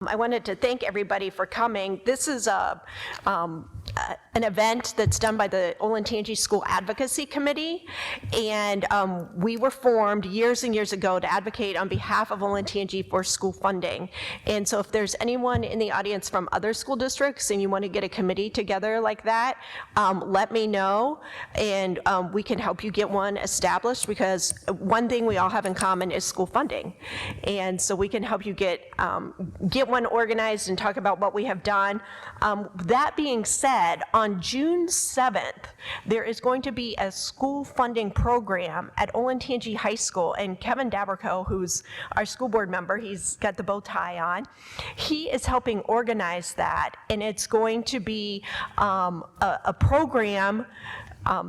I wanted to thank everybody for coming. This is an event that's done by the Olentangy School Advocacy Committee, and we were formed years and years ago to advocate on behalf of Olentangy for school funding. And so if there's anyone in the audience from other school districts and you want to get a committee together like that, let me know, and we can help you get one established, because one thing we all have in common is school funding. And so we can help you get one organized and talk about what we have done. That being said, on June 7th, there is going to be a school funding program at Olentangy High School, and Kevin Daberco, who's our school board member, he's got the bow tie on, he is helping organize that, and it's going to be a program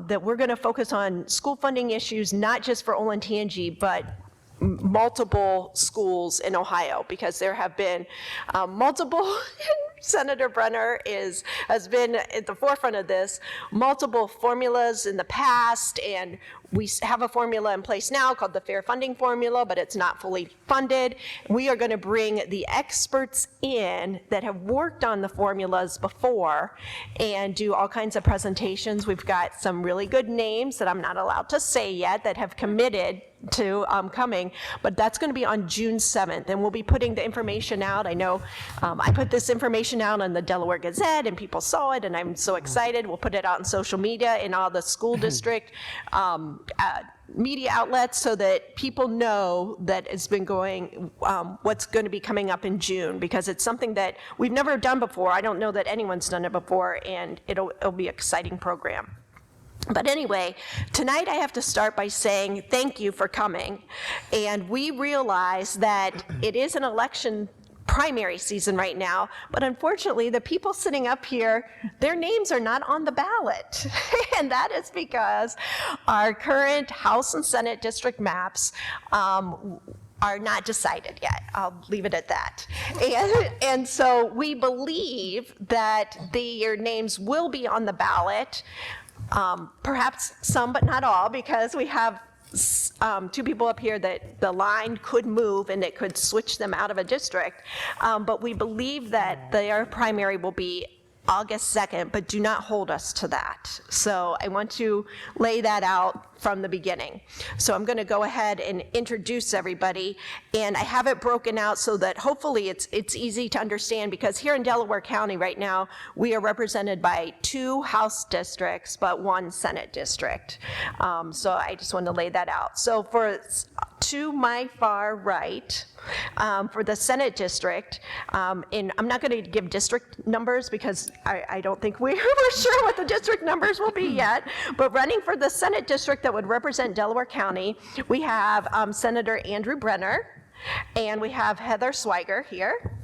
that we're going to focus on school funding issues, not just for Olentangy, but multiple schools in Ohio, because there have been multiple, Senator Brenner has been at the forefront of this, multiple formulas in the past, and we have a formula in place now called the Fair Funding Formula, but it's not fully funded. We are going to bring the experts in that have worked on the formulas before and do all kinds of presentations. We've got some really good names that I'm not allowed to say yet that have committed to coming, but that's going to be on June 7th, and we'll be putting the information out. I know I put this information out on the Delaware Gazette, and people saw it, and I'm so excited. We'll put it out on social media in all the school district media outlets, so that people know that it's been going, what's going to be coming up in June, because it's something that we've never done before. I don't know that anyone's done it before, and it'll be an exciting program. But anyway, tonight I have to start by saying thank you for coming. And we realize that it is an election primary season right now, but unfortunately the people sitting up here, their names are not on the ballot. And that is because our current House and Senate district maps are not decided yet. I'll leave it at that. And so we believe that your names will be on the ballot. Perhaps some, but not all, because we have two people up here that the line could move and it could switch them out of a district. But we believe that their primary will be August 2nd, but do not hold us to that. So I want to lay that out from the beginning. So I'm going to go ahead and introduce everybody, and I have it broken out so that hopefully it's easy to understand, because here in Delaware County right now, we are represented by 2 House districts, but 1 Senate district. So I just want to lay that out. So to my far right, for the Senate district, and I'm not going to give district numbers because I don't think we're sure what the district numbers will be yet, but running for the Senate district that would represent Delaware County, we have Senator Andrew Brenner, and we have Heather Swiger here.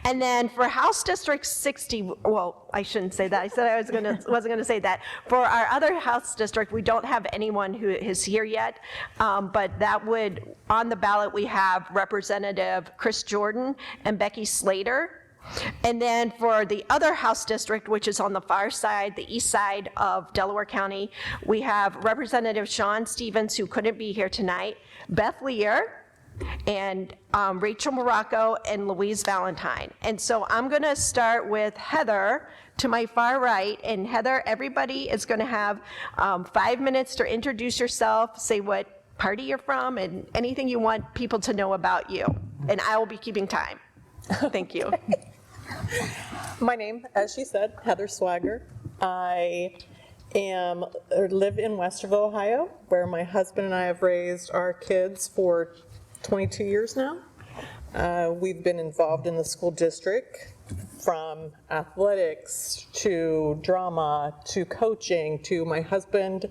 And then for House District 60, well, I shouldn't say that. I said I wasn't going to say that. For our other House district, we don't have anyone who is here yet, but that would, on the ballot, we have Representative Chris Jordan and Becky Slater. And then for the other House district, which is on the far side, the east side of Delaware County, we have Representative Sean Stevens, who couldn't be here tonight, Beth Lear, and Rachel Morocco, and Louise Valentine. And so I'm going to start with Heather to my far right. And Heather, everybody is going to have 5 minutes to introduce yourself, say what party you're from, and anything you want people to know about you. And I will be keeping time. Thank you. My name, as she said, Heather Swiger. I live in Westerville, Ohio, where my husband and I have raised our kids for 22 years now. We've been involved in the school district, from athletics to drama to coaching to my husband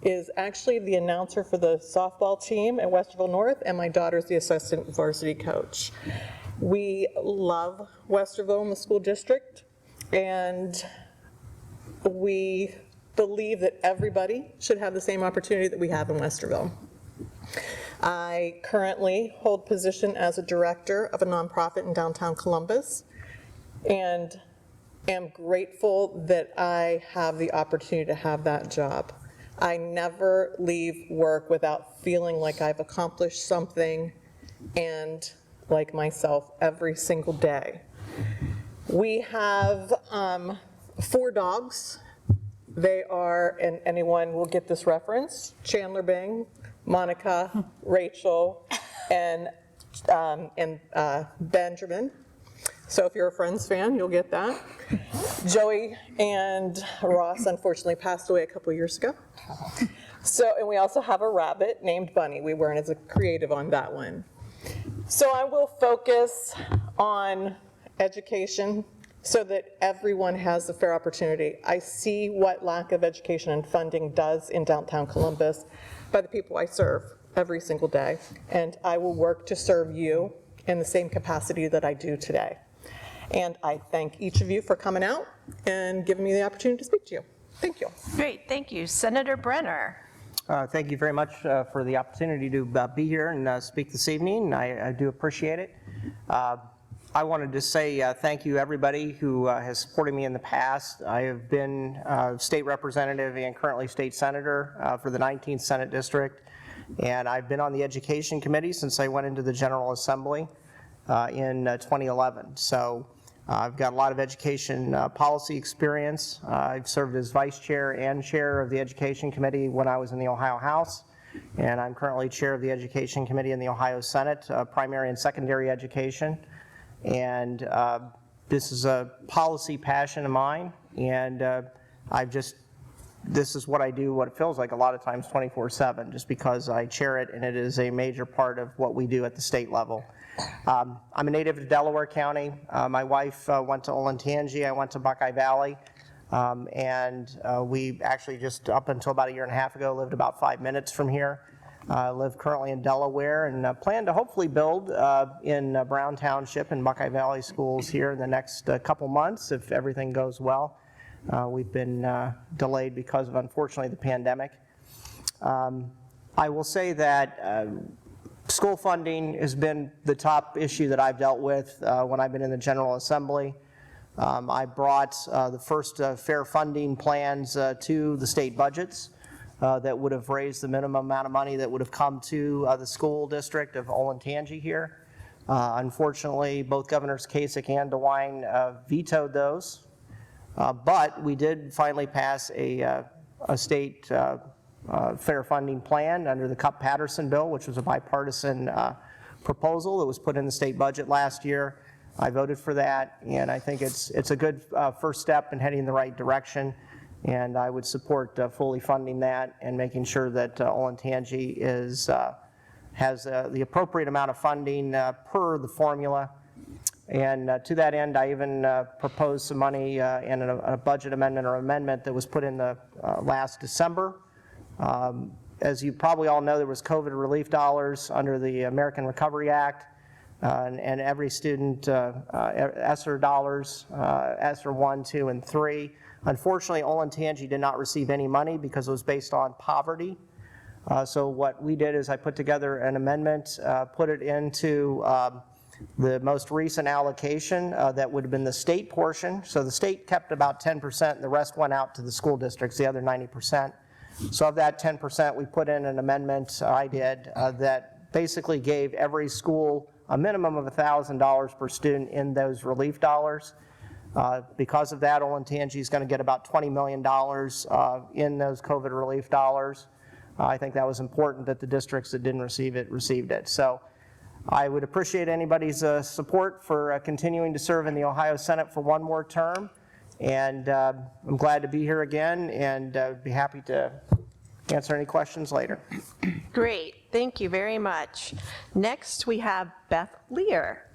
is actually the announcer for the softball team at Westerville North, and my daughter's the assistant varsity coach. We love Westerville and the school district, and we believe that everybody should have the same opportunity that we have in Westerville. I currently hold position as a director of a nonprofit in downtown Columbus, and am grateful that I have the opportunity to have that job. I never leave work without feeling like I've accomplished something and like myself every single day. We have 4 dogs. They are, and anyone will get this reference, Chandler Bing, Monica, Rachel, and Benjamin. So if you're a Friends fan, you'll get that. Joey and Ross unfortunately passed away a couple years ago. So, and we also have a rabbit named Bunny. We weren't as creative on that one. So I will focus on education so that everyone has a fair opportunity. I see what lack of education and funding does in downtown Columbus by the people I serve every single day, and I will work to serve you in the same capacity that I do today. And I thank each of you for coming out and giving me the opportunity to speak to you. Thank you. Great, thank you. Senator Brenner. Thank you very much for the opportunity to be here and speak this evening. I do appreciate it. I wanted to say thank you everybody who has supported me in the past. I have been state representative and currently state senator for the 19th Senate District, and I've been on the Education Committee since I went into the General Assembly in 2011. So I've got a lot of education policy experience. I've served as vice chair and chair of the Education Committee when I was in the Ohio House, and I'm currently chair of the Education Committee in the Ohio Senate, primary and secondary education. And this is a policy passion of mine, and this is what I do, what it feels like a lot of times 24/7, just because I chair it and it is a major part of what we do at the state level. I'm a native of Delaware County. My wife went to Olentangy, I went to Buckeye Valley, and we actually just up until about a year and a half ago lived about 5 minutes from here. I live currently in Delaware and plan to hopefully build in Brown Township and Buckeye Valley schools here in the next couple months if everything goes well. We've been delayed because of, unfortunately, the pandemic. I will say that school funding has been the top issue that I've dealt with when I've been in the General Assembly. I brought the first fair funding plans to the state budgets. That would have raised the minimum amount of money that would have come to the school district of Olentangy here. Unfortunately, both Governors Kasich and DeWine vetoed those, but we did finally pass a state fair funding plan under the Cupp-Patterson bill, which was a bipartisan proposal that was put in the state budget last year. I voted for that, and I think it's a good first step in heading in the right direction. And I would support fully funding that and making sure that Olentangy has the appropriate amount of funding per the formula. And to that end, I even proposed some money in a budget amendment or amendment that was put in the last December. As you probably all know, there was COVID relief dollars under the American Recovery Act, and every student ESSER dollars, ESSER 1, 2, and 3. Unfortunately, Olentangy did not receive any money because it was based on poverty. So what we did is I put together an amendment, put it into the most recent allocation that would have been the state portion. So the state kept about 10%, and the rest went out to the school districts, the other 90%. So of that 10%, we put in an amendment, I did, that basically gave every school a minimum of $1,000 per student in those relief dollars. Because of that, Olentangy is going to get about $20 million in those COVID relief dollars. I think that was important that the districts that didn't receive it received it. So I would appreciate anybody's support for continuing to serve in the Ohio Senate for one more term. And I'm glad to be here again and be happy to answer any questions later. Great, thank you very much. Next, we have Beth Lear.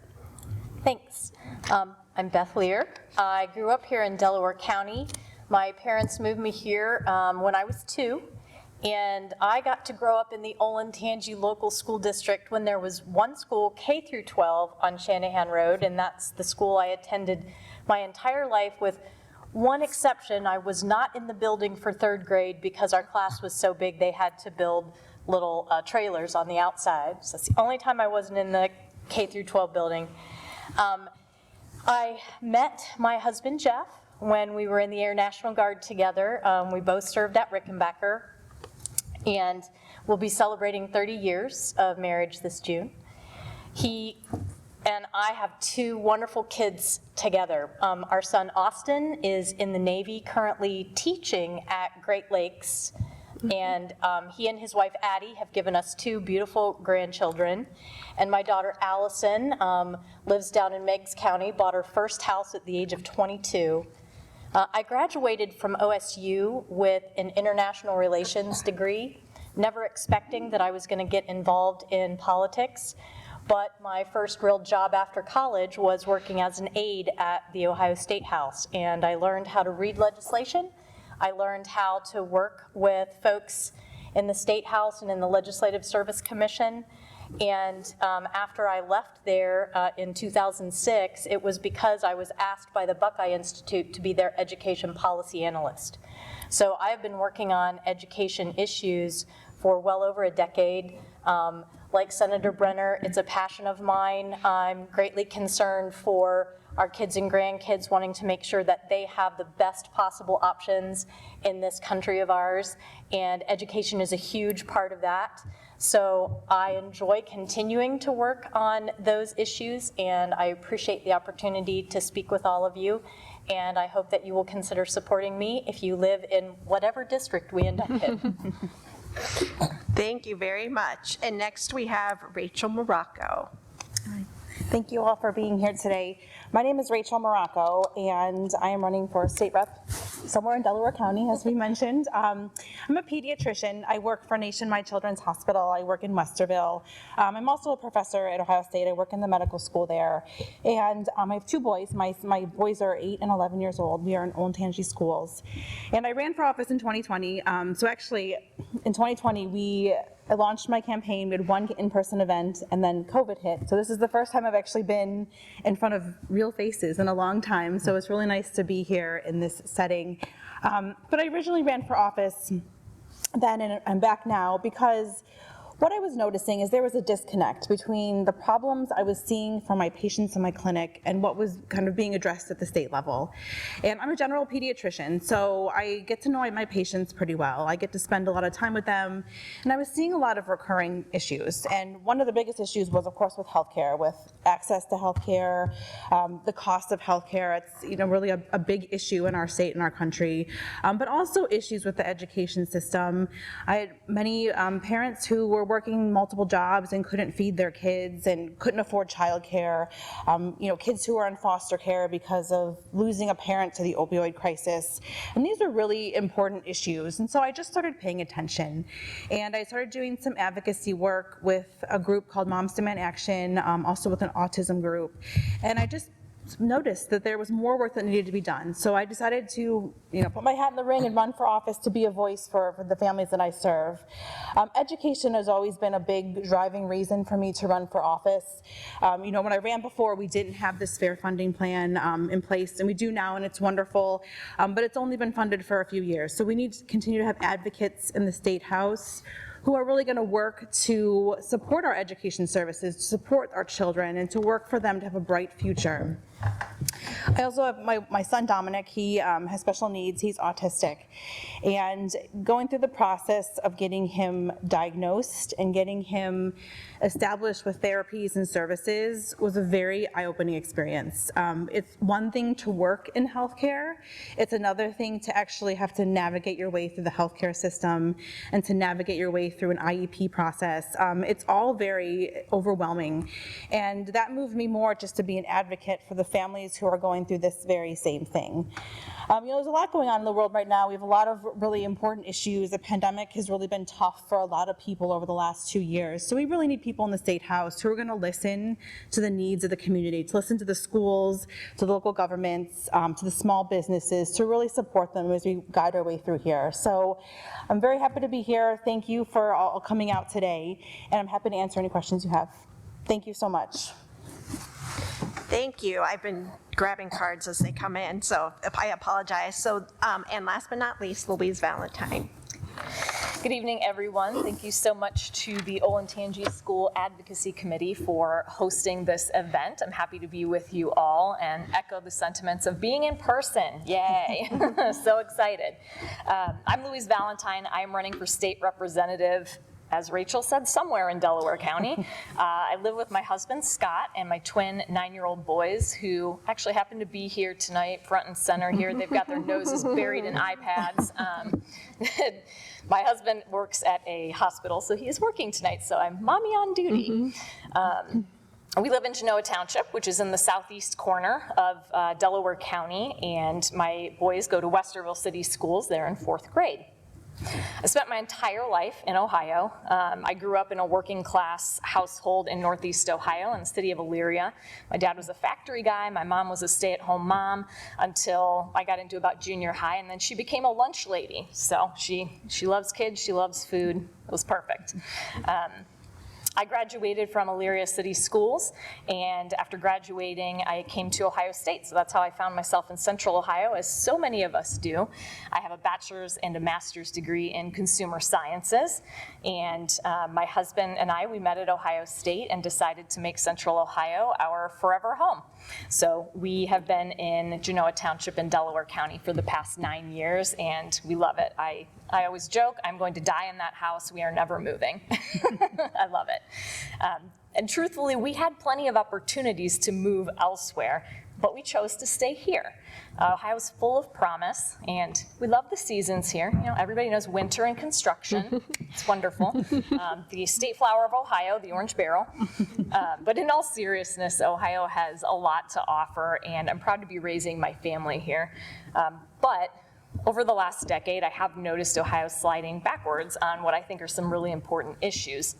Thanks. I'm Beth Lear. I grew up here in Delaware County. My parents moved me here when I was 2, and I got to grow up in the Olentangy local school district when there was one school, K through 12, on Shanahan Road, and that's the school I attended my entire life with one exception. I was not in the building for 3rd grade because our class was so big they had to build little trailers on the outside. So that's the only time I wasn't in the K through 12 building. I met my husband, Jeff, when we were in the Air National Guard together. We both served at Rickenbacker, and we'll be celebrating 30 years of marriage this June. He and I have two wonderful kids together. Our son Austin is in the Navy, currently teaching at Great Lakes, and he and his wife Addie have given us two beautiful grandchildren. And my daughter Allison lives down in Meigs County, bought her first house at the age of 22. I graduated from OSU with an international relations degree, never expecting that I was going to get involved in politics. But my first real job after college was working as an aide at the Ohio State House, and I learned how to read legislation. I learned how to work with folks in the State House and in the Legislative Service Commission. And after I left there in 2006, it was because I was asked by the Buckeye Institute to be their education policy analyst. So I have been working on education issues for well over a decade. Like Senator Brenner, it's a passion of mine. I'm greatly concerned for our kids and grandkids, wanting to make sure that they have the best possible options in this country of ours, and education is a huge part of that. So I enjoy continuing to work on those issues, and I appreciate the opportunity to speak with all of you, and I hope that you will consider supporting me if you live in whatever district we end up in. Thank you very much. And next we have Rachel Morocco. Thank you all for being here today. My name is Rachel Morocco, and I am running for state rep somewhere in Delaware County, as we mentioned. I'm a pediatrician. I work for Nationwide Children's Hospital. I work in Westerville. I'm also a professor at Ohio State. I work in the medical school there. And I have two boys. My boys are 8 and 11 years old. We are in Olentangy schools. And I ran for office in 2020. So actually, in 2020, I launched my campaign. We had one in-person event, and then COVID hit. So this is the first time I've actually been in front of real faces in a long time. So it's really nice to be here in this setting. But I originally ran for office then, and I'm back now, because what I was noticing is there was a disconnect between the problems I was seeing from my patients in my clinic and what was kind of being addressed at the state level. And I'm a general pediatrician, so I get to know my patients pretty well. I get to spend a lot of time with them, and I was seeing a lot of recurring issues. And one of the biggest issues was, of course, with healthcare, with access to healthcare, the cost of healthcare. It's really a big issue in our state and our country, but also issues with the education system. I had many parents who were working multiple jobs and couldn't feed their kids and couldn't afford childcare. Kids who are in foster care because of losing a parent to the opioid crisis. And these are really important issues. And so I just started paying attention. And I started doing some advocacy work with a group called Moms Demand Action, also with an autism group. And I just noticed that there was more work that needed to be done. So I decided to, put my hat in the ring and run for office to be a voice for the families that I serve. Education has always been a big driving reason for me to run for office. When I ran before, we didn't have this fair funding plan in place, and we do now, and it's wonderful, but it's only been funded for a few years. So we need to continue to have advocates in the State House who are really going to work to support our education services, to support our children, and to work for them to have a bright future. I also have my son Dominic. He has special needs. He's autistic. And going through the process of getting him diagnosed and getting him established with therapies and services was a very eye-opening experience. It's one thing to work in healthcare. It's another thing to actually have to navigate your way through the healthcare system and to navigate your way through an IEP process. It's all very overwhelming. And that moved me more just to be an advocate for the families who are going through this very same thing. There's a lot going on in the world right now. We have a lot of really important issues. The pandemic has really been tough for a lot of people over the last 2 years. So we really need people in the State House who are going to listen to the needs of the community, to listen to the schools, to the local governments, to the small businesses, to really support them as we guide our way through here. So I'm very happy to be here. Thank you for all coming out today, and I'm happy to answer any questions you have. Thank you so much. Thank you. I've been grabbing cards as they come in, so I apologize. So, and last but not least, Louise Valentine. Good evening, everyone. Thank you so much to the Olentangy School Advocacy Committee for hosting this event. I'm happy to be with you all and echo the sentiments of being in person. Yay. So excited. I'm Louise Valentine. I'm running for state representative as Rachel said, somewhere in Delaware County. I live with my husband, Scott, and my twin 9-year-old boys, who actually happen to be here tonight, front and center here. They've got their noses buried in iPads. My husband works at a hospital, so he is working tonight, so I'm mommy on duty. We live in Genoa Township, which is in the southeast corner of Delaware County, and my boys go to Westerville City Schools. They're in 4th grade. I spent my entire life in Ohio. I grew up in a working class household in Northeast Ohio in the city of Elyria. My dad was a factory guy. My mom was a stay-at-home mom until I got into about junior high, and then she became a lunch lady. So she loves kids, she loves food. It was perfect. I graduated from Elyria City Schools, and after graduating, I came to Ohio State. So that's how I found myself in Central Ohio, as so many of us do. I have a bachelor's and a master's degree in consumer sciences, and my husband and we met at Ohio State and decided to make Central Ohio our forever home. So we have been in Genoa Township in Delaware County for the past 9 years, and we love it. I always joke, I'm going to die in that house. We are never moving. I love it. And truthfully, we had plenty of opportunities to move elsewhere, but we chose to stay here. Ohio's full of promise, and we love the seasons here. You know, everybody knows winter and construction. It's wonderful. The state flower of Ohio, the orange barrel. But in all seriousness, Ohio has a lot to offer, and I'm proud to be raising my family here. But over the last decade, I have noticed Ohio sliding backwards on what I think are some really important issues.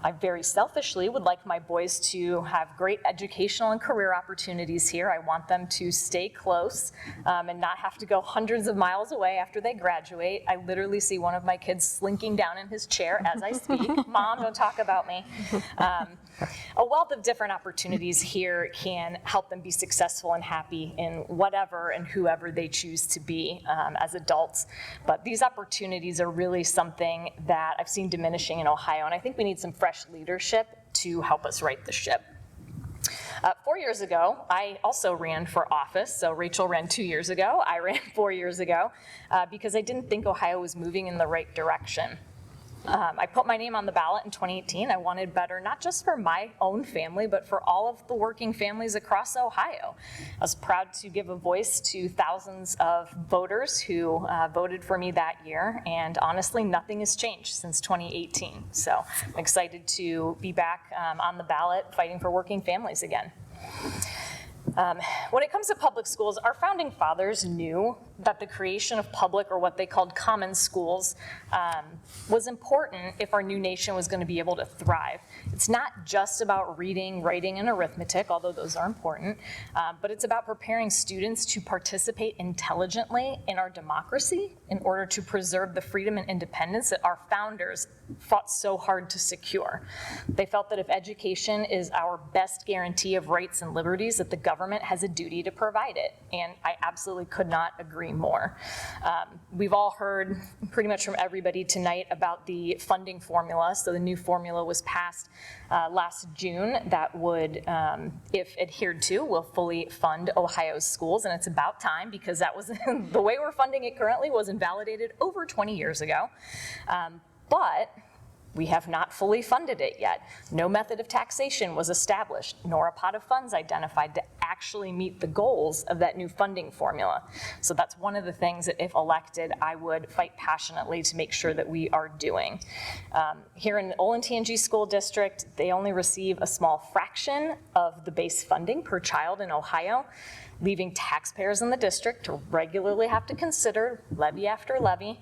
I very selfishly would like my boys to have great educational and career opportunities here. I want them to stay close and not have to go hundreds of miles away after they graduate. I literally see one of my kids slinking down in his chair as I speak. Mom, don't talk about me. A wealth of different opportunities here can help them be successful and happy in whatever and whoever they choose to be as adults. But these opportunities are really something that I've seen diminishing in Ohio, and I think we need some fresh leadership to help us right the ship. 4 years ago, I also ran for office. So Rachel ran 2 years ago. I ran 4 years ago because I didn't think Ohio was moving in the right direction. I put my name on the ballot in 2018. I wanted better, not just for my own family, but for all of the working families across Ohio. I was proud to give a voice to thousands of voters who voted for me that year, and honestly, nothing has changed since 2018. So I'm excited to be back on the ballot fighting for working families again. When it comes to public schools, our founding fathers knew that the creation of public, or what they called common schools, was important if our new nation was going to be able to thrive. It's not just about reading, writing, and arithmetic, although those are important, but it's about preparing students to participate intelligently in our democracy in order to preserve the freedom and independence that our founders fought so hard to secure. They felt that if education is our best guarantee of rights and liberties, that the government has a duty to provide it, and I absolutely could not agree more. We've all heard pretty much from everybody tonight about the funding formula. So the new formula was passed last June that would, if adhered to, will fully fund Ohio's schools, and it's about time, because that was the way we're funding it currently was invalidated over 20 years ago. But we have not fully funded it yet. No method of taxation was established, nor a pot of funds identified to actually meet the goals of that new funding formula. So that's one of the things that, if elected, I would fight passionately to make sure that we are doing. Here in the Olentangy School District, they only receive a small fraction of the base funding per child in Ohio, leaving taxpayers in the district to regularly have to consider levy after levy.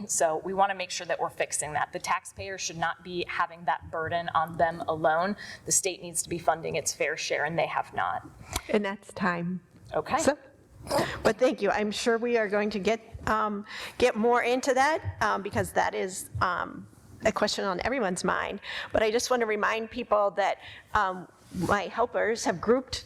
So we want to make sure that we're fixing that. The taxpayers should not be having that burden on them alone. The state needs to be funding its fair share, and they have not. And that's time. Okay. So, but thank you. I'm sure we are going to get more into that because that is a question on everyone's mind. But I just want to remind people that my helpers have grouped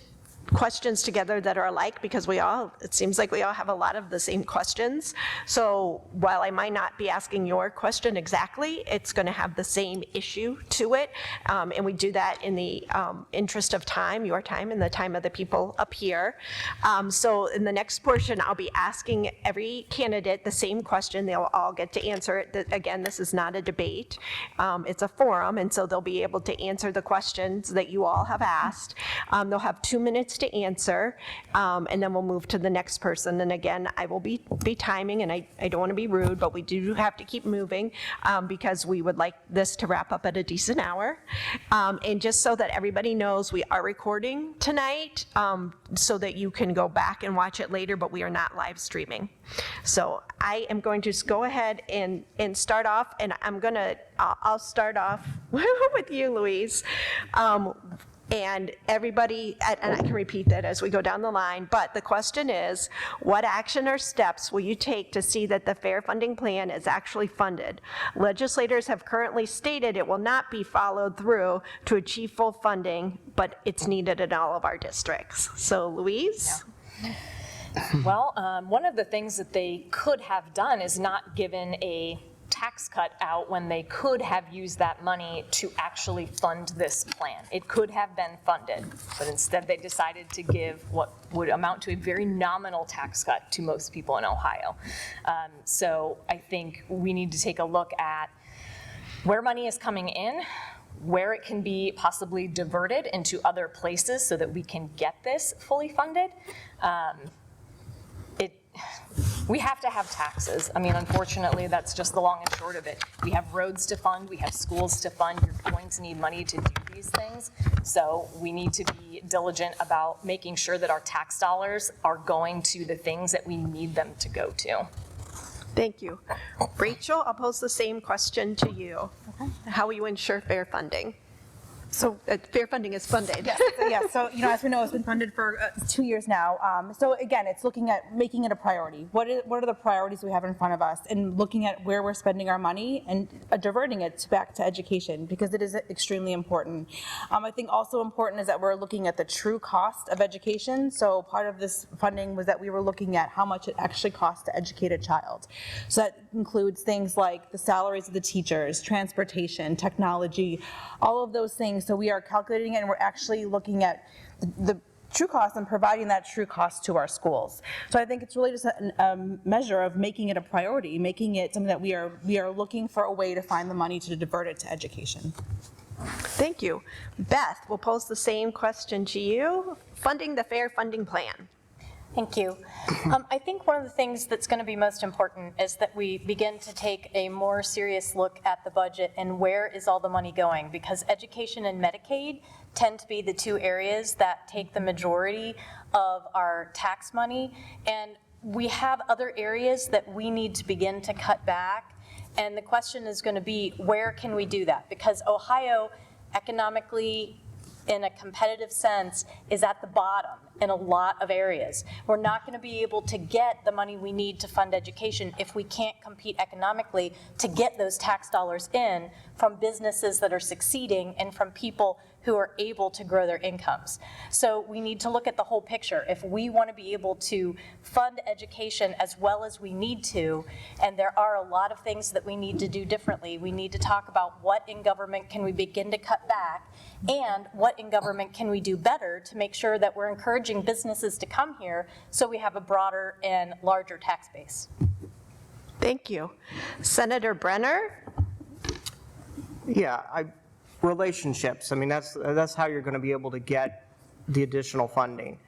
questions together that are alike because it seems like we all have a lot of the same questions. So while I might not be asking your question exactly, it's going to have the same issue to it. And we do that in the interest of time, your time and the time of the people up here. So in the next portion, I'll be asking every candidate the same question. They'll all get to answer it. Again, this is not a debate. It's a forum, and so they'll be able to answer the questions that you all have asked. They'll have 2 minutes to answer, and then we'll move to the next person. And again, I will be timing, and I don't want to be rude, but we do have to keep moving because we would like this to wrap up at a decent hour. And just so that everybody knows, we are recording tonight so that you can go back and watch it later, but we are not live streaming. So I am going to just go ahead and start off, and I'll start off with you, Louise. And everybody, and I can repeat that as we go down the line, but the question is, what action or steps will you take to see that the fair funding plan is actually funded? Legislators have currently stated it will not be followed through to achieve full funding, but it's needed in all of our districts. So Louise? Well, one of the things that they could have done is not given a tax cut out when they could have used that money to actually fund this plan. It could have been funded, but instead they decided to give what would amount to a very nominal tax cut to most people in Ohio. So I think we need to take a look at where money is coming in, where it can be possibly diverted into other places so that we can get this fully funded. We have to have taxes. I mean, unfortunately, that's just the long and short of it. We have roads to fund, we have schools to fund, you're going to need money to do these things. So we need to be diligent about making sure that our tax dollars are going to the things that we need them to go to. Thank you. Rachel, I'll pose the same question to you. Okay. How will you ensure fair funding? So fair funding is funded. Yes, so as we know, it's been funded for 2 years now. So again, it's looking at making it a priority. What are the priorities we have in front of us, and looking at where we're spending our money and diverting it back to education, because it is extremely important. I think also important is that we're looking at the true cost of education. So part of this funding was that we were looking at how much it actually costs to educate a child. So that includes things like the salaries of the teachers, transportation, technology, all of those things. So we are calculating it, and we're actually looking at the true cost and providing that true cost to our schools. So I think it's really just a measure of making it a priority, making it something that we are looking for a way to find the money to divert it to education. Thank you. Beth, we'll pose the same question to you. Funding the fair funding plan. Thank you. I think one of the things that's going to be most important is that we begin to take a more serious look at the budget and where is all the money going, because education and Medicaid tend to be the two areas that take the majority of our tax money, and we have other areas that we need to begin to cut back, and the question is going to be, where can we do that? Because Ohio, economically, in a competitive sense, is at the bottom in a lot of areas. We're not going to be able to get the money we need to fund education if we can't compete economically to get those tax dollars in from businesses that are succeeding and from people who are able to grow their incomes. So we need to look at the whole picture. If we want to be able to fund education as well as we need to, and there are a lot of things that we need to do differently, we need to talk about what in government can we begin to cut back, and what in government can we do better to make sure that we're encouraging businesses to come here so we have a broader and larger tax base. Thank you. Senator Brenner? Yeah, relationships. I mean, that's how you're going to be able to get the additional funding.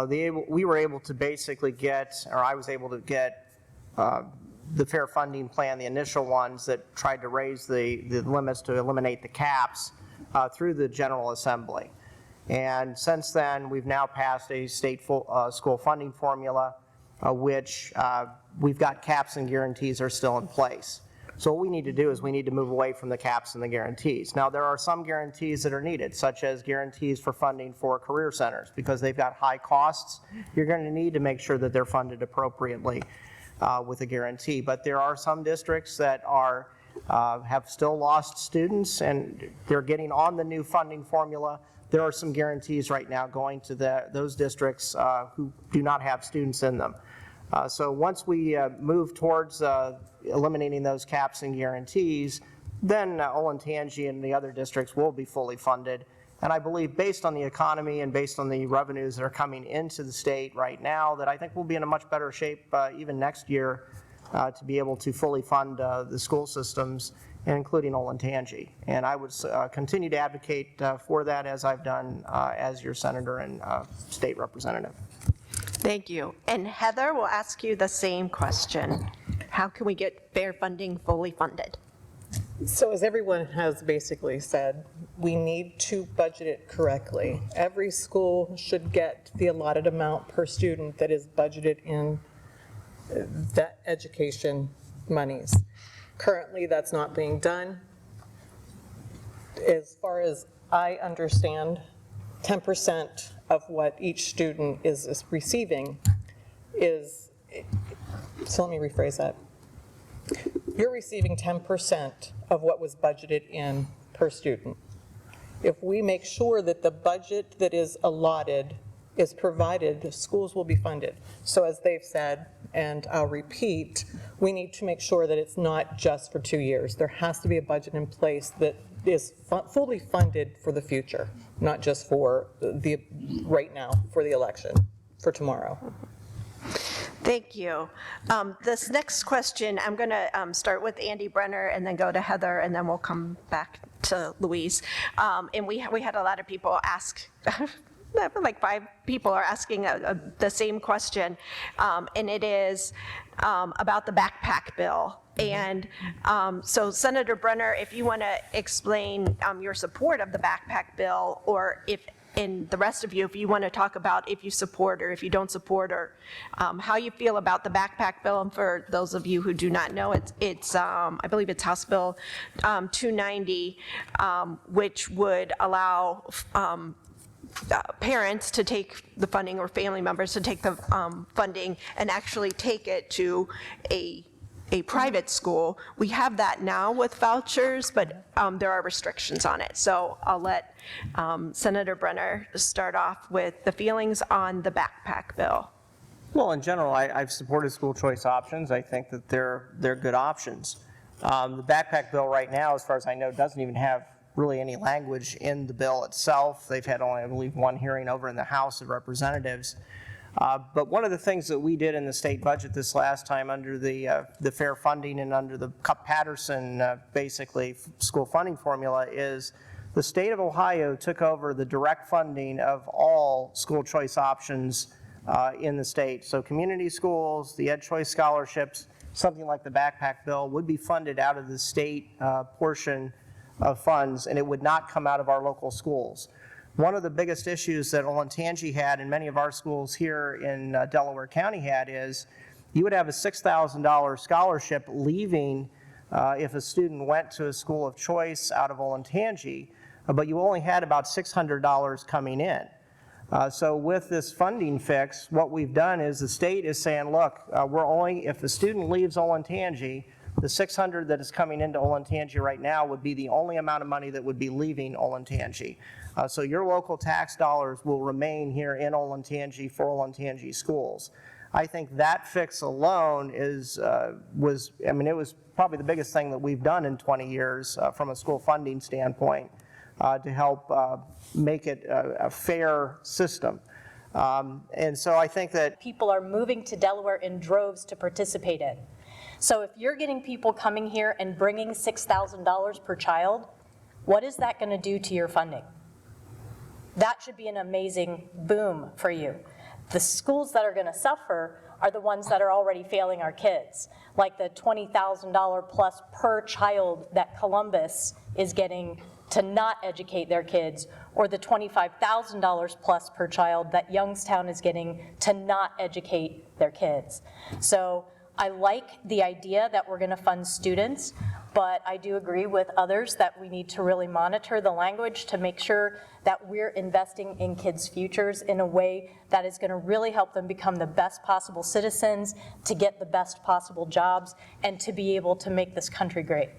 We were able to basically get, or I was able to get the fair funding plan, the initial ones that tried to raise the limits to eliminate the caps through the General Assembly. And since then, we've now passed a state school funding formula, which we've got caps and guarantees are still in place. So what we need to do is we need to move away from the caps and the guarantees. Now, there are some guarantees that are needed, such as guarantees for funding for career centers, because they've got high costs. You're going to need to make sure that they're funded appropriately with a guarantee. But there are some districts that are have still lost students, and they're getting on the new funding formula. There are some guarantees right now going to those districts who do not have students in them. So once we move towards eliminating those caps and guarantees, then Olentangy and the other districts will be fully funded. And I believe, based on the economy and based on the revenues that are coming into the state right now, that I think we'll be in a much better shape even next year to be able to fully fund the school systems, including Olentangy. And I would continue to advocate for that, as I've done as your senator and state representative. Thank you. And Heather, will ask you the same question. How can we get fair funding fully funded? So as everyone has basically said, we need to budget it correctly. Every school should get the allotted amount per student that is budgeted in that education monies. Currently, that's not being done. As far as I understand, 10% of what each student is receiving is, so let me rephrase that. You're receiving 10% of what was budgeted in per student. If we make sure that the budget that is allotted is provided, the schools will be funded. So as they've said, and I'll repeat, we need to make sure that it's not just for 2 years. There has to be a budget in place that is fully funded for the future, not just for the right now, for the election, for tomorrow. Thank you. This next question, I'm going to start with Andy Brenner and then go to Heather, and then we'll come back to Louise. And we had a lot of people ask, like 5 people are asking the same question, and it is about the backpack bill. And so Senator Brenner, if you want to explain your support of the backpack bill, or if, and the rest of you, if you want to talk about if you support or if you don't support, or how you feel about the backpack bill. And for those of you who do not know, it's I believe it's House Bill 290, which would allow parents to take the funding, or family members to take the funding and actually take it to a private school. We have that now with vouchers, but there are restrictions on it. So I'll let Senator Brenner start off with the feelings on the backpack bill. Well, in general, I've supported school choice options. I think that they're good options. The backpack bill right now, as far as I know, doesn't even have really any language in the bill itself. They've had only, I believe, one hearing over in the House of Representatives. But one of the things that we did in the state budget this last time under the fair funding and under the Cup-Patterson basically school funding formula is the state of Ohio took over the direct funding of all school choice options in the state. So community schools, the Ed Choice scholarships, something like the backpack bill would be funded out of the state portion of funds, and it would not come out of our local schools. One of the biggest issues that Olentangy had, and many of our schools here in Delaware County had, is you would have a $6,000 scholarship leaving if a student went to a school of choice out of Olentangy, but you only had about $600 coming in. So with this funding fix, what we've done is the state is saying, look, we're only, if a student leaves Olentangy, the $600 that is coming into Olentangy right now would be the only amount of money that would be leaving Olentangy. So your local tax dollars will remain here in Olentangy for Olentangy schools. I think that fix alone it was probably the biggest thing that we've done in 20 years from a school funding standpoint to help make it a fair system. And so I think that People are moving to Delaware in droves to participate in. So if you're getting people coming here and bringing $6,000 per child, what is that going to do to your funding? That should be an amazing boom for you. The schools that are going to suffer are the ones that are already failing our kids, like the $20,000 plus per child that Columbus is getting to not educate their kids, or the $25,000 plus per child that Youngstown is getting to not educate their kids. So I like the idea that we're going to fund students. But I do agree with others that we need to really monitor the language to make sure that we're investing in kids' futures in a way that is going to really help them become the best possible citizens, to get the best possible jobs, and to be able to make this country great.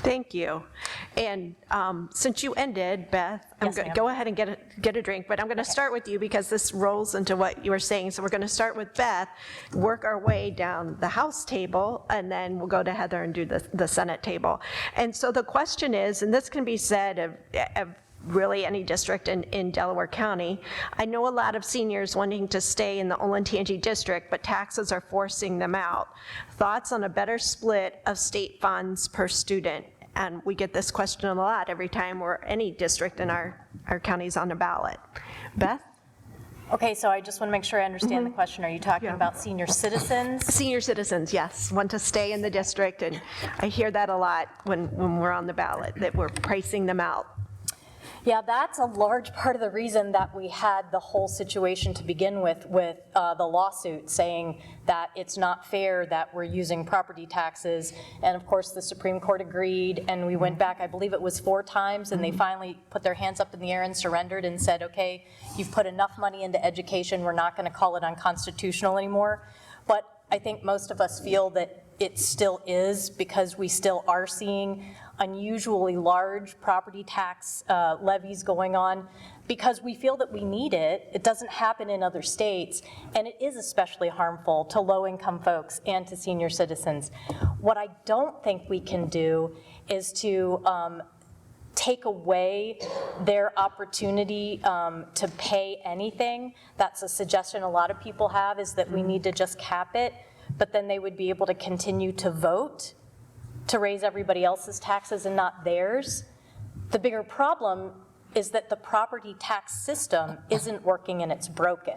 Thank you. And since you ended, Beth, I'm Yes, going to ma'am. go ahead and get a drink, but I'm going to start with you because this rolls into what you were saying. So we're going to start with Beth, work our way down the House table, and then we'll go to Heather and do the Senate table. And so the question is, and this can be said of really any district in Delaware County. I know a lot of seniors wanting to stay in the Olentangy district, but taxes are forcing them out. Thoughts on a better split of state funds per student? And we get this question a lot every time any district in our county's on the ballot. Beth? Okay, so I just want to make sure I understand the question. Are you talking about senior citizens? Senior citizens, yes, want to stay in the district, and I hear that a lot when we're on the ballot, that we're pricing them out. Yeah, that's a large part of the reason that we had the whole situation to begin with the lawsuit saying that it's not fair that we're using property taxes. And of course, the Supreme Court agreed, and we went back, I believe it was 4 times, and they finally put their hands up in the air and surrendered and said, okay, you've put enough money into education, we're not going to call it unconstitutional anymore. But I think most of us feel that it still is, because we still are seeing unusually large property tax levies going on, because we feel that we need it. It doesn't happen in other states, and it is especially harmful to low-income folks and to senior citizens. What I don't think we can do is to take away their opportunity to pay anything. That's a suggestion a lot of people have, is that we need to just cap it, but then they would be able to continue to vote to raise everybody else's taxes and not theirs. The bigger problem is that the property tax system isn't working and it's broken.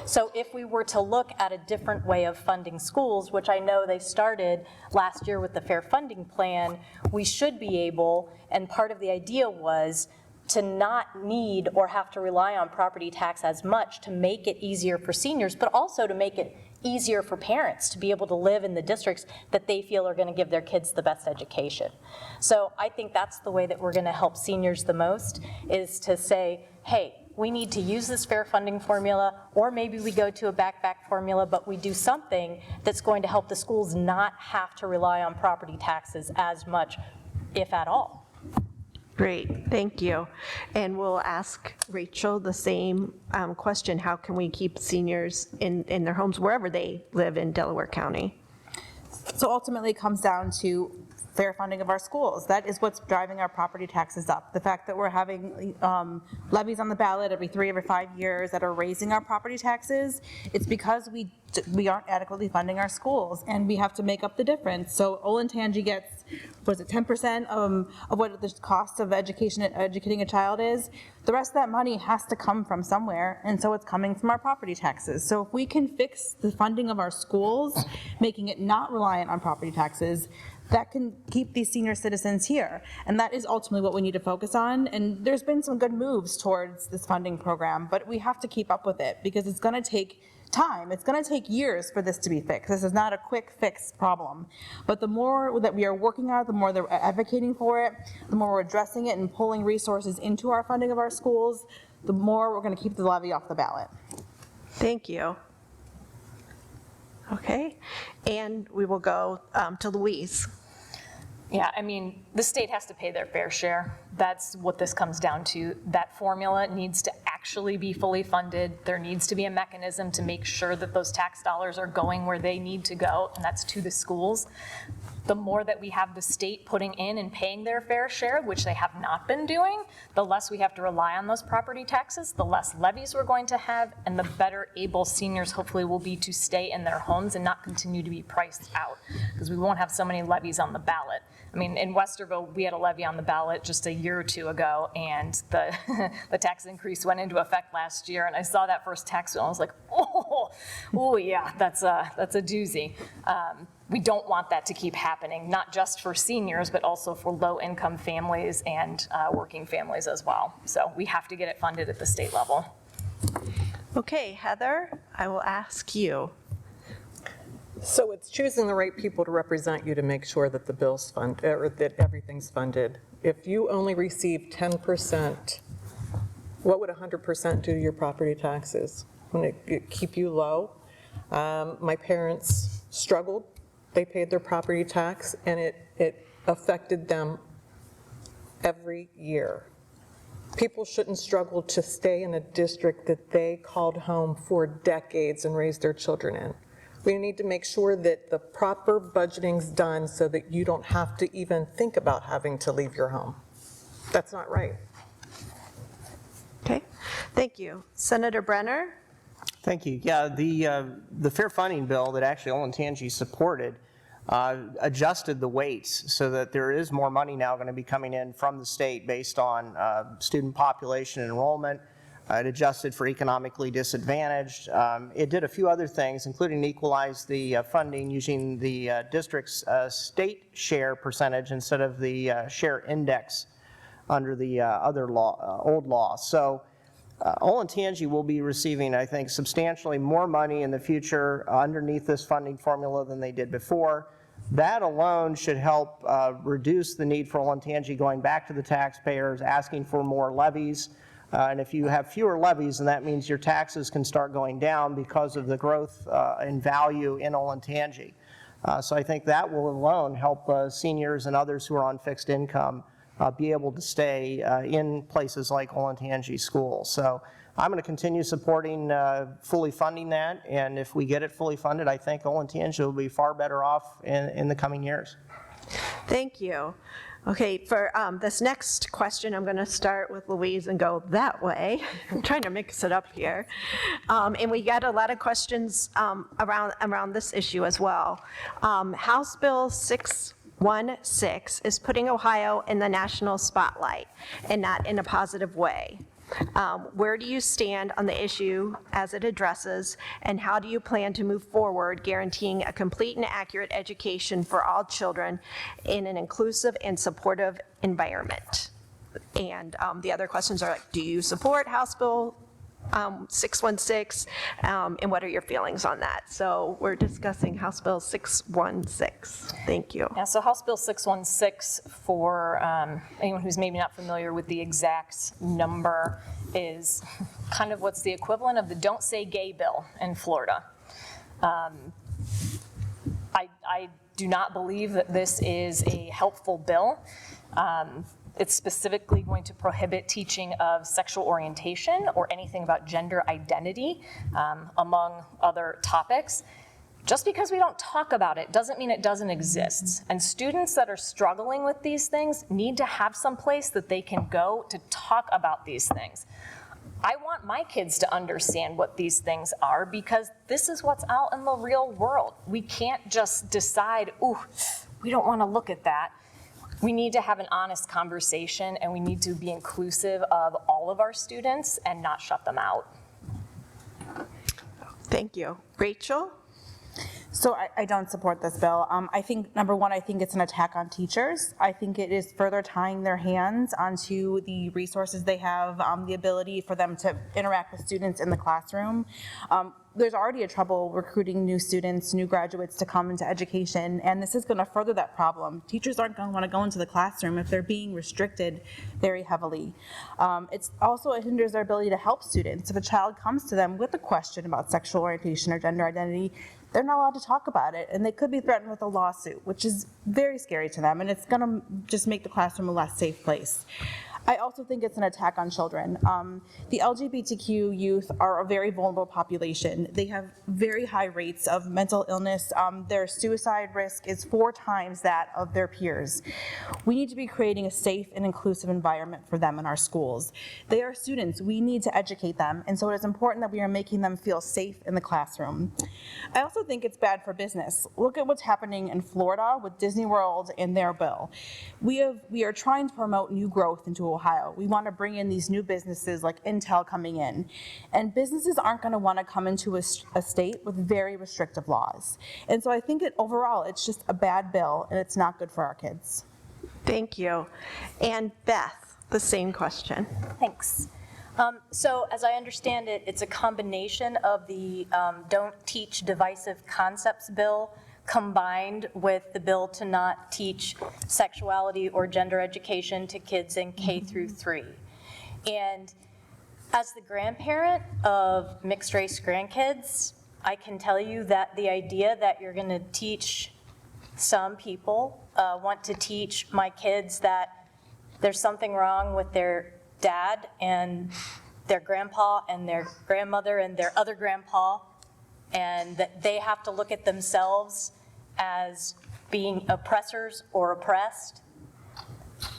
So if we were to look at a different way of funding schools, which I know they started last year with the Fair Funding Plan, we should be able, and part of the idea was to not need or have to rely on property tax as much to make it easier for seniors, but also to make it easier for parents to be able to live in the districts that they feel are going to give their kids the best education. So I think that's the way that we're going to help seniors the most, is to say, hey, we need to use this fair funding formula, or maybe we go to a back formula, but we do something that's going to help the schools not have to rely on property taxes as much, if at all. Great, thank you. And we'll ask Rachel the same question. How can we keep seniors in their homes wherever they live in Delaware County? So ultimately, it comes down to fair funding of our schools. That is what's driving our property taxes up. The fact that we're having levies on the ballot every 5 years that are raising our property taxes, it's because we aren't adequately funding our schools, and we have to make up the difference. So Olentangy gets, 10% of what the cost of educating a child is. The rest of that money has to come from somewhere, and so it's coming from our property taxes. So if we can fix the funding of our schools, making it not reliant on property taxes, that can keep these senior citizens here. And that is ultimately what we need to focus on. And there's been some good moves towards this funding program, but we have to keep up with it, because it's going to take time. It's going to take years for this to be fixed. This is not a quick fix problem. But the more that we are working on it, the more they're advocating for it, the more we're addressing it and pulling resources into our funding of our schools, the more we're going to keep the levy off the ballot. Thank you. Okay, and we will go to Louise. Yeah, I mean, the state has to pay their fair share. That's what this comes down to. That formula needs to actually be fully funded. There needs to be a mechanism to make sure that those tax dollars are going where they need to go, and that's to the schools. The more that we have the state putting in and paying their fair share, which they have not been doing, the less we have to rely on those property taxes, the less levies we're going to have, and the better able seniors hopefully will be to stay in their homes and not continue to be priced out, because we won't have so many levies on the ballot. I mean, in Westerville, we had a levy on the ballot just a year or two ago, and the tax increase went into effect last year, and I saw that first tax bill, and I was like, oh yeah, that's a doozy. We don't want that to keep happening, not just for seniors, but also for low-income families and working families as well. So we have to get it funded at the state level. Okay, Heather, I will ask you. So it's choosing the right people to represent you to make sure that the bill's funded, or that everything's funded. If you only receive 10%, what would 100% do to your property taxes? Wouldn't it keep you low? My parents struggled. They paid their property tax, and it affected them every year. People shouldn't struggle to stay in a district that they called home for decades and raised their children in. We need to make sure that the proper budgeting's done so that you don't have to even think about having to leave your home. That's not right. Okay, thank you. Senator Brenner? Thank you. Yeah, the fair funding bill that actually Olentangy supported adjusted the weights so that there is more money now going to be coming in from the state based on student population enrollment. It adjusted for economically disadvantaged. It did a few other things, including equalize the funding using the district's state share percentage instead of the share index under the other law, old law. So Olentangy will be receiving, I think, substantially more money in the future underneath this funding formula than they did before. That alone should help reduce the need for Olentangy going back to the taxpayers, asking for more levies. And if you have fewer levies, then that means your taxes can start going down because of the growth in value in Olentangy. So I think that will alone help seniors and others who are on fixed income be able to stay in places like Olentangy schools. So I'm going to continue supporting fully funding that, and if we get it fully funded, I think Olentangy will be far better off in the coming years. Thank you. Okay, for this next question, I'm going to start with Louise and go that way. I'm trying to mix it up here. And we got a lot of questions around this issue as well. House Bill 616 is putting Ohio in the national spotlight and not in a positive way. Where do you stand on the issue as it addresses, and how do you plan to move forward guaranteeing a complete and accurate education for all children in an inclusive and supportive environment? And the other questions are like, do you support House Bill 616, and what are your feelings on that? So we're discussing House Bill 616. Thank you. Yeah, so House Bill 616, for anyone who's maybe not familiar with the exact number, is kind of what's the equivalent of the Don't Say Gay bill in Florida. I do not believe that this is a helpful bill. It's specifically going to prohibit teaching of sexual orientation or anything about gender identity, among other topics. Just because we don't talk about it doesn't mean it doesn't exist. And students that are struggling with these things need to have some place that they can go to talk about these things. I want my kids to understand what these things are because this is what's out in the real world. We can't just decide, ooh, we don't want to look at that. We need to have an honest conversation, and we need to be inclusive of all of our students and not shut them out. Thank you. Rachel? So I don't support this bill. I think, number one, I think it's an attack on teachers. I think it is further tying their hands onto the resources they have, the ability for them to interact with students in the classroom. There's already a trouble recruiting new students, new graduates to come into education, and this is going to further that problem. Teachers aren't going to want to go into the classroom if they're being restricted very heavily. It hinders their ability to help students. If a child comes to them with a question about sexual orientation or gender identity, they're not allowed to talk about it, and they could be threatened with a lawsuit, which is very scary to them, and it's going to just make the classroom a less safe place. I also think it's an attack on children. The LGBTQ youth are a very vulnerable population. They have very high rates of mental illness. Their suicide risk is 4 times that of their peers. We need to be creating a safe and inclusive environment for them in our schools. They are students. We need to educate them, and so it is important that we are making them feel safe in the classroom. I also think it's bad for business. Look at what's happening in Florida with Disney World and their bill. We are trying to promote new growth into Ohio. We want to bring in these new businesses like Intel coming in. And businesses aren't going to want to come into a state with very restrictive laws. And so I think overall, it's just a bad bill, and it's not good for our kids. Thank you. And Beth, the same question. Thanks. So as I understand it, it's a combination of the Don't Teach Divisive Concepts bill combined with the bill to not teach sexuality or gender education to kids in K through 3. And as the grandparent of mixed-race grandkids, I can tell you that the idea that you're going to teach some people, want to teach my kids that there's something wrong with their dad and their grandpa and their grandmother and their other grandpa, and that they have to look at themselves as being oppressors or oppressed,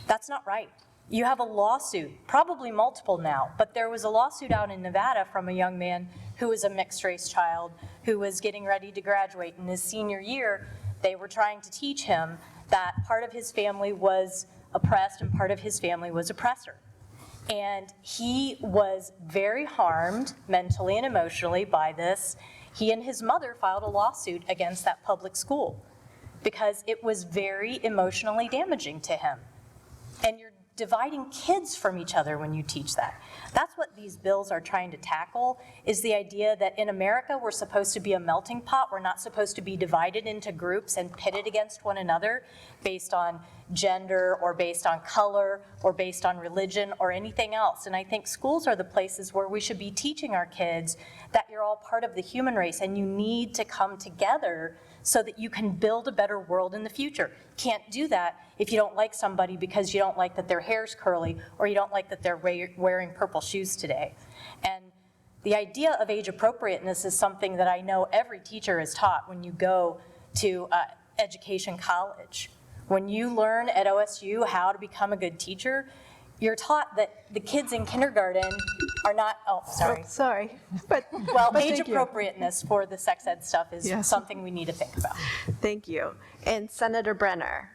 that's not right. You have a lawsuit, probably multiple now, but there was a lawsuit out in Nevada from a young man who was a mixed-race child who was getting ready to graduate. In his senior year, they were trying to teach him that part of his family was oppressed and part of his family was oppressor. And he was very harmed mentally and emotionally by this. He and his mother filed a lawsuit against that public school because it was very emotionally damaging to him. And you're dividing kids from each other when you teach that. That's what these bills are trying to tackle, is the idea that in America we're supposed to be a melting pot. We're not supposed to be divided into groups and pitted against one another based on gender or based on color or based on religion or anything else. And I think schools are the places where we should be teaching our kids that you're all part of the human race and you need to come together so that you can build a better world in the future. Can't do that if you don't like somebody because you don't like that their hair's curly or you don't like that they're wearing purple shoes today. And the idea of age appropriateness is something that I know every teacher is taught when you go to education college. When you learn at OSU how to become a good teacher, you're taught that the kids in kindergarten are not, Sorry, but well, but age thank you. appropriateness for the sex ed stuff is Yes. something we need to think about. Thank you. And Senator Brenner.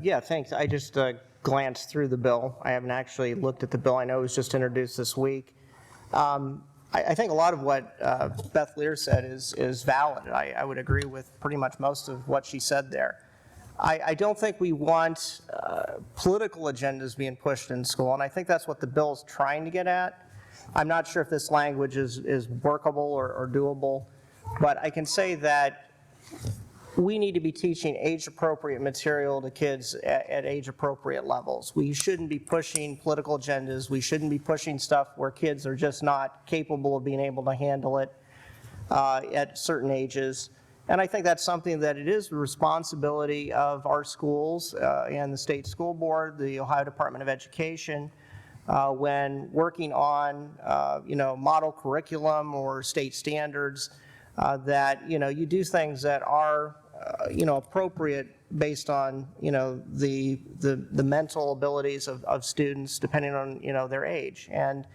Yeah, thanks. I just glanced through the bill. I haven't actually looked at the bill. I know it was just introduced this week. I think a lot of what Beth Lear said is valid. I would agree with pretty much most of what she said there. I don't think we want political agendas being pushed in school, and I think that's what the bill is trying to get at. I'm not sure if this language is workable or doable, but I can say that we need to be teaching age-appropriate material to kids at age-appropriate levels. We shouldn't be pushing political agendas. We shouldn't be pushing stuff where kids are just not capable of being able to handle it at certain ages. And I think that's something that it is the responsibility of our schools and the state school board, the Ohio Department of Education, when working on model curriculum or state standards, that you do things that are appropriate based on the mental abilities of students depending on their age. And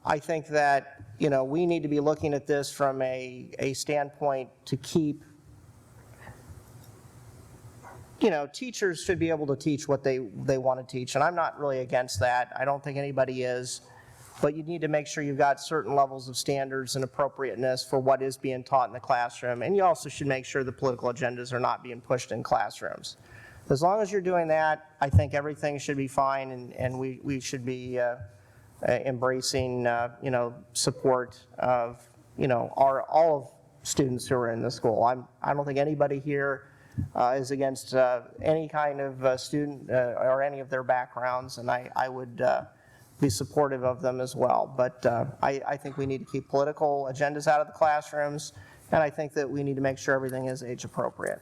I think that we need to be looking at this from a standpoint to keep, teachers should be able to teach what they want to teach, and I'm not really against that. I don't think anybody is, but you need to make sure you've got certain levels of standards and appropriateness for what is being taught in the classroom, and you also should make sure the political agendas are not being pushed in classrooms. As long as you're doing that, I think everything should be fine, and we should be embracing, support of, all of students who are in the school. I don't think anybody here is against any kind of student or any of their backgrounds, and I would be supportive of them as well. But I think we need to keep political agendas out of the classrooms, and I think that we need to make sure everything is age appropriate.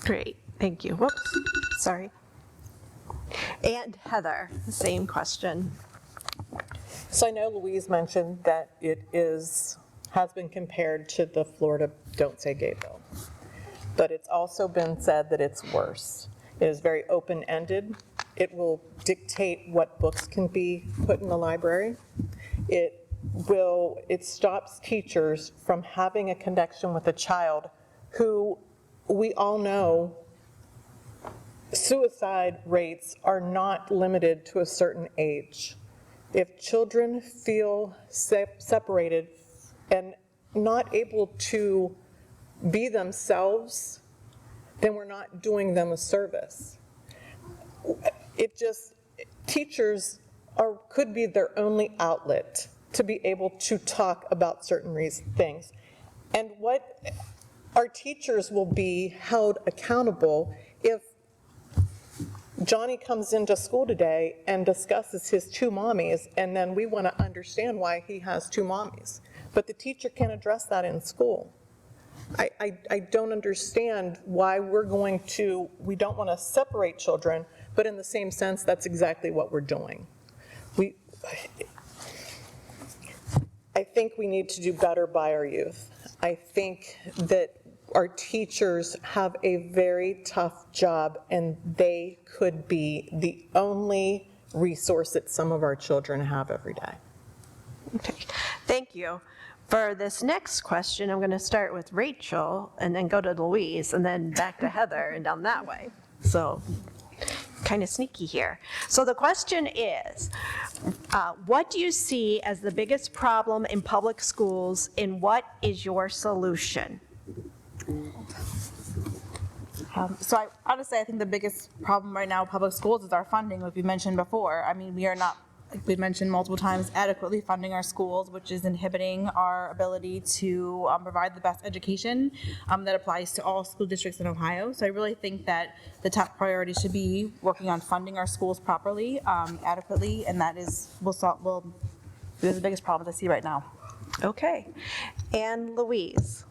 Great, thank you. Whoops, sorry. And Heather, same question. So I know Louise mentioned that it has been compared to the Florida Don't Say Gay bill, but it's also been said that it's worse. It is very open-ended. It will dictate what books can be put in the library. It stops teachers from having a connection with a child who we all know suicide rates are not limited to a certain age. If children feel separated and not able to be themselves, then we're not doing them a service. Teachers could be their only outlet to be able to talk about certain things. And what our teachers will be held accountable if Johnny comes into school today and discusses his two mommies, and then we want to understand why he has two mommies. But the teacher can't address that in school. I don't understand why we don't want to separate children, but in the same sense, that's exactly what we're doing. I think we need to do better by our youth. I think that our teachers have a very tough job, and they could be the only resource that some of our children have every day. Okay, thank you. For this next question, I'm going to start with Rachel and then go to Louise and then back to Heather and down that way. So kind of sneaky here. So the question is, what do you see as the biggest problem in public schools, and what is your solution? Honestly, I think the biggest problem right now in public schools is our funding, like we mentioned before. I mean, we are not, like we mentioned multiple times, adequately funding our schools, which is inhibiting our ability to provide the best education that applies to all school districts in Ohio. So I really think that the top priority should be working on funding our schools properly, adequately, and that is the biggest problem I see right now. Okay, and Louise?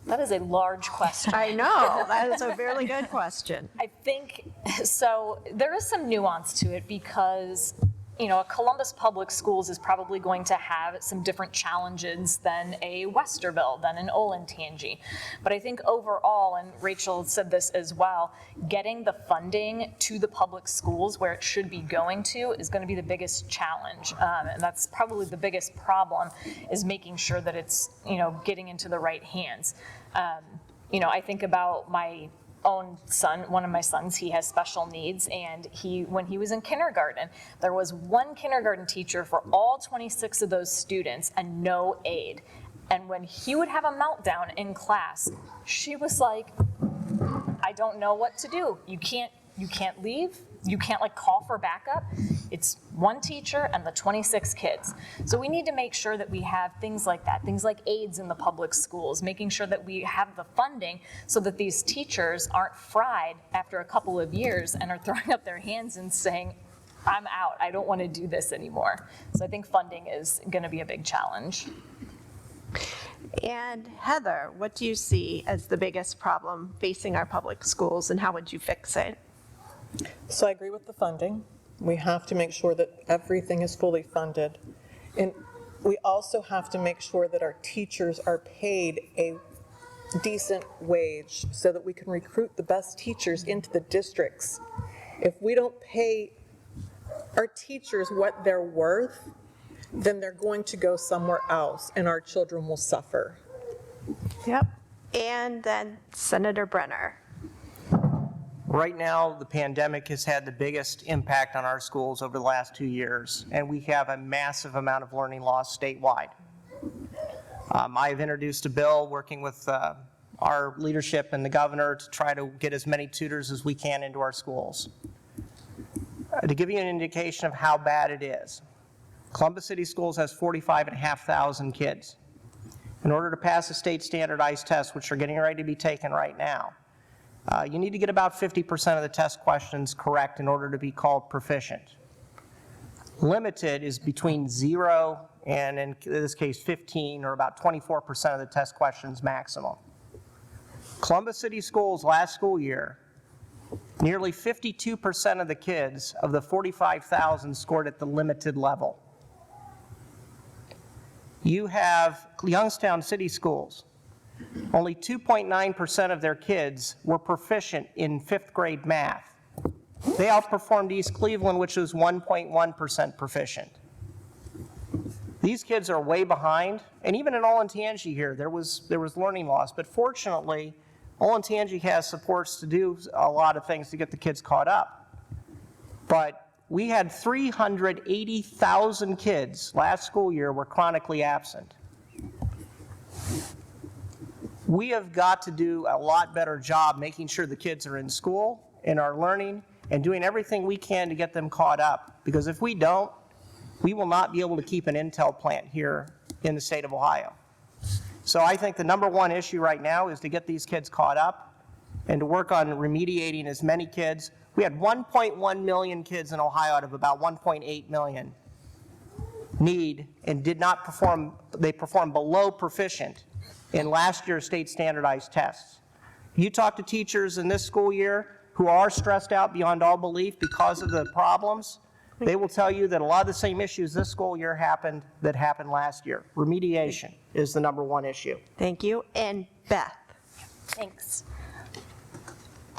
That is a large question. I know, that is a really good question. I think, so there is some nuance to it because, you know, a Columbus Public Schools is probably going to have some different challenges than a Westerville, than an Olentangy. But I think overall, and Rachel said this as well, getting the funding to the public schools where it should be going to is going to be the biggest challenge. And that's probably the biggest problem, is making sure that it's, you know, getting into the right hands. You know, I think about my own son, one of my sons, he has special needs, and when he was in kindergarten, there was one kindergarten teacher for all 26 of those students and no aide. And when he would have a meltdown in class, she was like, I don't know what to do. You can't leave. You can't like call for backup. It's one teacher and the 26 kids. So we need to make sure that we have things like that, things like aides in the public schools, making sure that we have the funding so that these teachers aren't fried after a couple of years and are throwing up their hands and saying, I'm out, I don't want to do this anymore. So I think funding is going to be a big challenge. And Heather, what do you see as the biggest problem facing our public schools, and how would you fix it? So I agree with the funding. We have to make sure that everything is fully funded. And we also have to make sure that our teachers are paid a decent wage so that we can recruit the best teachers into the districts. If we don't pay our teachers what they're worth, then they're going to go somewhere else and our children will suffer. Yep. And then Senator Brenner. Right now, the pandemic has had the biggest impact on our schools over the last 2 years, and we have a massive amount of learning loss statewide. I've introduced a bill working with our leadership and the governor to try to get as many tutors as we can into our schools. To give you an indication of how bad it is, Columbus City Schools has 45,500 kids. In order to pass a state standardized test, which are getting ready to be taken right now, you need to get about 50% of the test questions correct in order to be called proficient. Limited is between 0 and, in this case, 15, or about 24% of the test questions maximum. Columbus City Schools last school year, nearly 52% of the kids of the 45,000 scored at the limited level. You have Youngstown City Schools. Only 2.9% of their kids were proficient in 5th grade math. They outperformed East Cleveland, which was 1.1% proficient. These kids are way behind, and even in Olentangy here, there was learning loss, but fortunately, Olentangy has supports to do a lot of things to get the kids caught up. But we had 380,000 kids last school year were chronically absent. We have got to do a lot better job making sure the kids are in school and are learning and doing everything we can to get them caught up. Because if we don't, we will not be able to keep an Intel plant here in the state of Ohio. So I think the number one issue right now is to get these kids caught up and to work on remediating as many kids. We had 1.1 million kids in Ohio out of about 1.8 million need and did not perform, they performed below proficient in last year's state standardized tests. You talk to teachers in this school year who are stressed out beyond all belief because of the problems, they will tell you that a lot of the same issues this school year happened last year. Remediation is the number one issue. Thank you. And Beth? Thanks.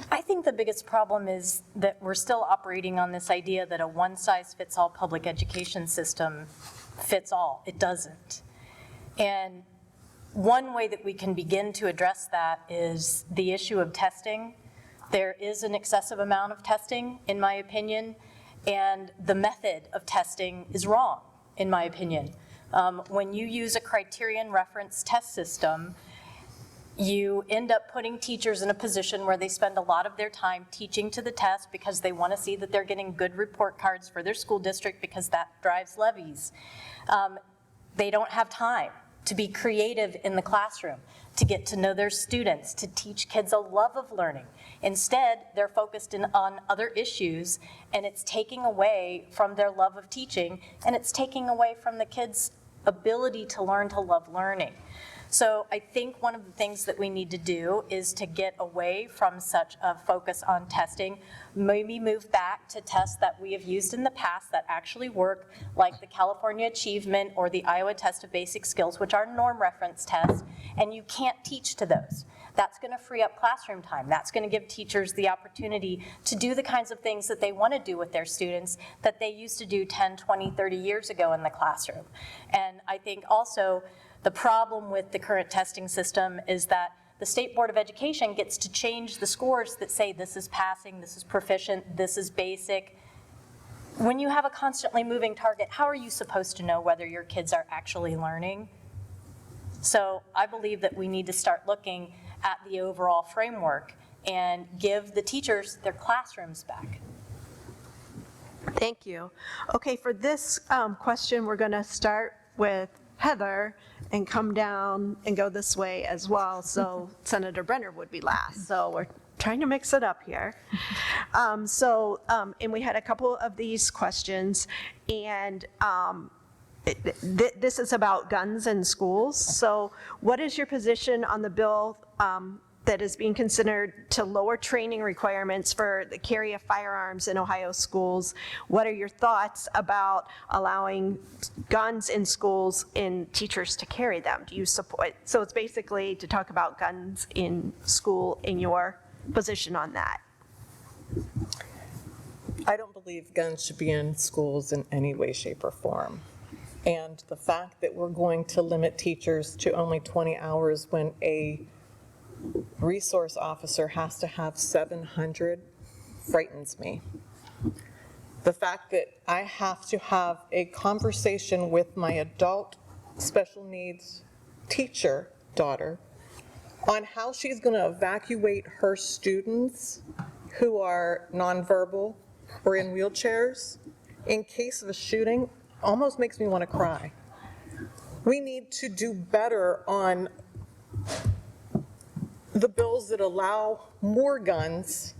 I think the biggest problem is that we're still operating on this idea that a one-size-fits-all public education system fits all. It doesn't. And one way that we can begin to address that is the issue of testing. There is an excessive amount of testing, in my opinion, and the method of testing is wrong, in my opinion. When you use a criterion reference test system, you end up putting teachers in a position where they spend a lot of their time teaching to the test because they want to see that they're getting good report cards for their school district because that drives levies. They don't have time to be creative in the classroom, to get to know their students, to teach kids a love of learning. Instead, they're focused on other issues, and it's taking away from their love of teaching, and it's taking away from the kids' ability to learn to love learning. So I think one of the things that we need to do is to get away from such a focus on testing, maybe move back to tests that we have used in the past that actually work, like the California Achievement or the Iowa Test of Basic Skills, which are norm reference tests, and you can't teach to those. That's going to free up classroom time. That's going to give teachers the opportunity to do the kinds of things that they want to do with their students that they used to do 10, 20, 30 years ago in the classroom. And I think also the problem with the current testing system is that the State Board of Education gets to change the scores that say this is passing, this is proficient, this is basic. When you have a constantly moving target, how are you supposed to know whether your kids are actually learning? So I believe that we need to start looking at the overall framework and give the teachers their classrooms back. Thank you. Okay, for this question, we're going to start with Heather and come down and go this way as well. So Senator Brenner would be last. So we're trying to mix it up here. And we had a couple of these questions, and this is about guns in schools. So what is your position on the bill that is being considered to lower training requirements for the carry of firearms in Ohio schools? What are your thoughts about allowing guns in schools and teachers to carry them? Do you support? So it's basically to talk about guns in school and your position on that. I don't believe guns should be in schools in any way, shape, or form. And the fact that we're going to limit teachers to only 20 hours when a resource officer has to have 700 frightens me. The fact that I have to have a conversation with my adult special needs teacher daughter on how she's going to evacuate her students who are nonverbal or in wheelchairs in case of a shooting almost makes me want to cry. We need to do better on the bills that allow more guns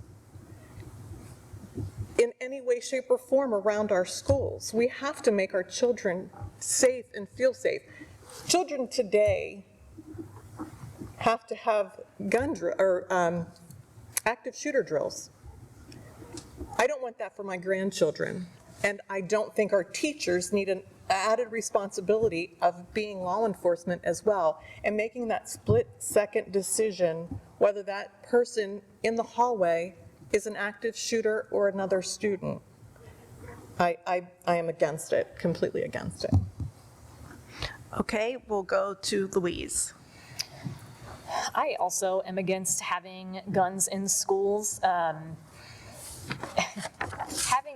in any way, shape, or form around our schools. We have to make our children safe and feel safe. Children today have to have active shooter drills. I don't want that for my grandchildren, and I don't think our teachers need an added responsibility of being law enforcement as well, and making that split-second decision whether that person in the hallway is an active shooter or another student. I am against it, completely against it. Okay, we'll go to Louise. I also am against having guns in schools.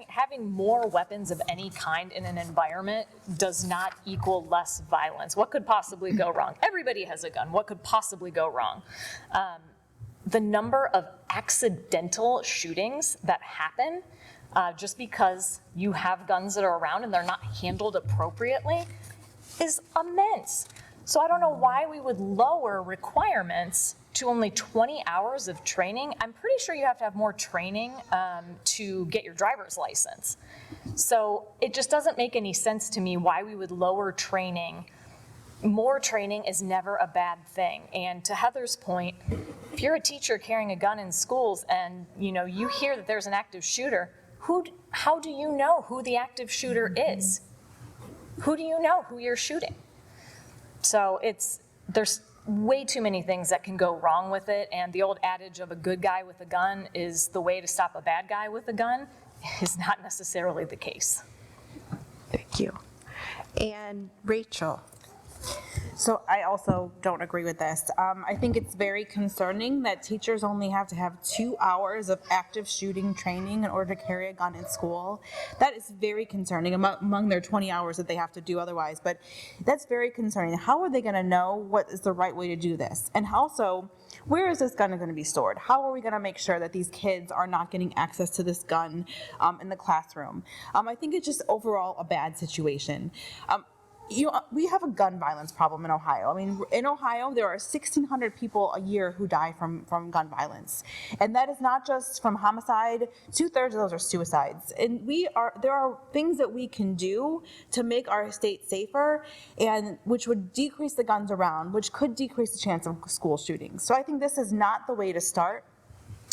Having more weapons of any kind in an environment does not equal less violence. What could possibly go wrong? Everybody has a gun. What could possibly go wrong? The number of accidental shootings that happen just because you have guns that are around and they're not handled appropriately is immense. So I don't know why we would lower requirements to only 20 hours of training. I'm pretty sure you have to have more training to get your driver's license. So it just doesn't make any sense to me why we would lower training. More training is never a bad thing. And to Heather's point, if you're a teacher carrying a gun in schools and you hear that there's an active shooter, how do you know who the active shooter is? Who do you know who you're shooting? So there's way too many things that can go wrong with it, and the old adage of a good guy with a gun is the way to stop a bad guy with a gun is not necessarily the case. Thank you. And Rachel? So I also don't agree with this. I think it's very concerning that teachers only have to have 2 hours of active shooting training in order to carry a gun in school. That is very concerning among their 20 hours that they have to do otherwise, but that's very concerning. How are they going to know what is the right way to do this? And also, where is this gun going to be stored? How are we going to make sure that these kids are not getting access to this gun in the classroom? I think it's just overall a bad situation. We have a gun violence problem in Ohio. I mean, in Ohio, there are 1,600 people a year who die from gun violence. And that is not just from homicide, 2/3 of those are suicides. And there are things that we can do to make our state safer, and which would decrease the guns around, which could decrease the chance of school shootings. So I think this is not the way to start.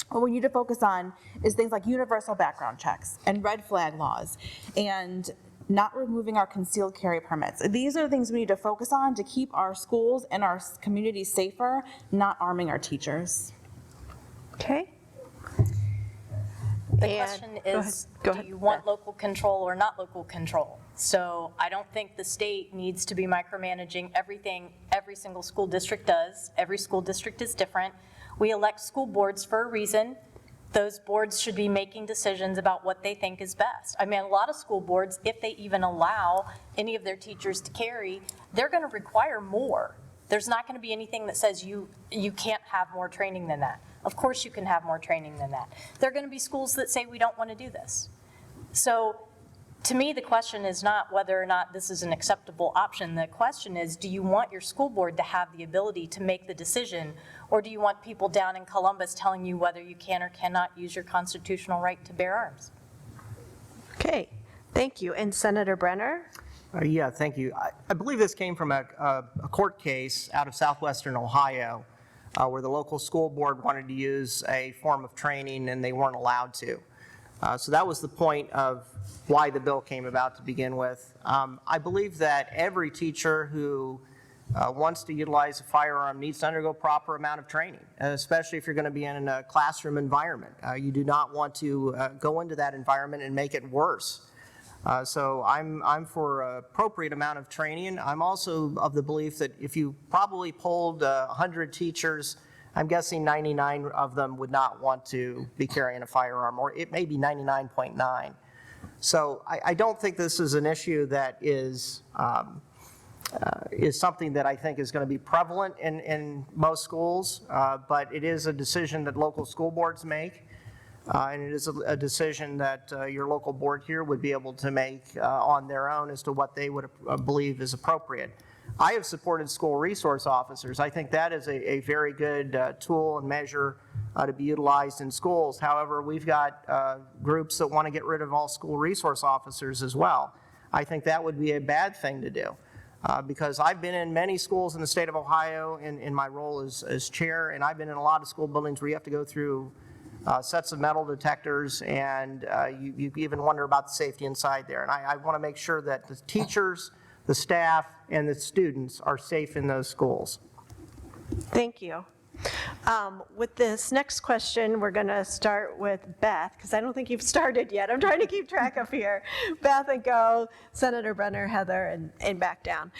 What we need to focus on is things like universal background checks and red flag laws and not removing our concealed carry permits. These are the things we need to focus on to keep our schools and our communities safer, not arming our teachers. Okay. The question is, Go do ahead. you want local control or not local control? So I don't think the state needs to be micromanaging everything every single school district does. Every school district is different. We elect school boards for a reason. Those boards should be making decisions about what they think is best. I mean, a lot of school boards, if they even allow any of their teachers to carry, they're going to require more. There's not going to be anything that says you can't have more training than that. Of course you can have more training than that. There are going to be schools that say we don't want to do this. So to me, the question is not whether or not this is an acceptable option. The question is, do you want your school board to have the ability to make the decision, or do you want people down in Columbus telling you whether you can or cannot use your constitutional right to bear arms? Okay, thank you. And Senator Brenner? Yeah, thank you. I believe this came from a court case out of southwestern Ohio where the local school board wanted to use a form of training and they weren't allowed to. So that was the point of why the bill came about to begin with. I believe that every teacher who wants to utilize a firearm needs to undergo proper amount of training, especially if you're going to be in a classroom environment. You do not want to go into that environment and make it worse. So I'm for an appropriate amount of training. I'm also of the belief that if you probably polled 100 teachers, I'm guessing 99 of them would not want to be carrying a firearm, or it may be 99.9. So I don't think this is an issue that is something that I think is going to be prevalent in most schools, but it is a decision that local school boards make, and it is a decision that your local board here would be able to make on their own as to what they would believe is appropriate. I have supported school resource officers. I think that is a very good tool and measure to be utilized in schools. However, we've got groups that want to get rid of all school resource officers as well. I think that would be a bad thing to do because I've been in many schools in the state of Ohio in my role as chair, and I've been in a lot of school buildings where you have to go through sets of metal detectors, and you even wonder about the safety inside there. And I want to make sure that the teachers, the staff, and the students are safe in those schools. Thank you. With this next question, we're going to start with Beth, because I don't think you've started yet. I'm trying to keep track of here. Beth and go, Senator Brenner, Heather, and back down.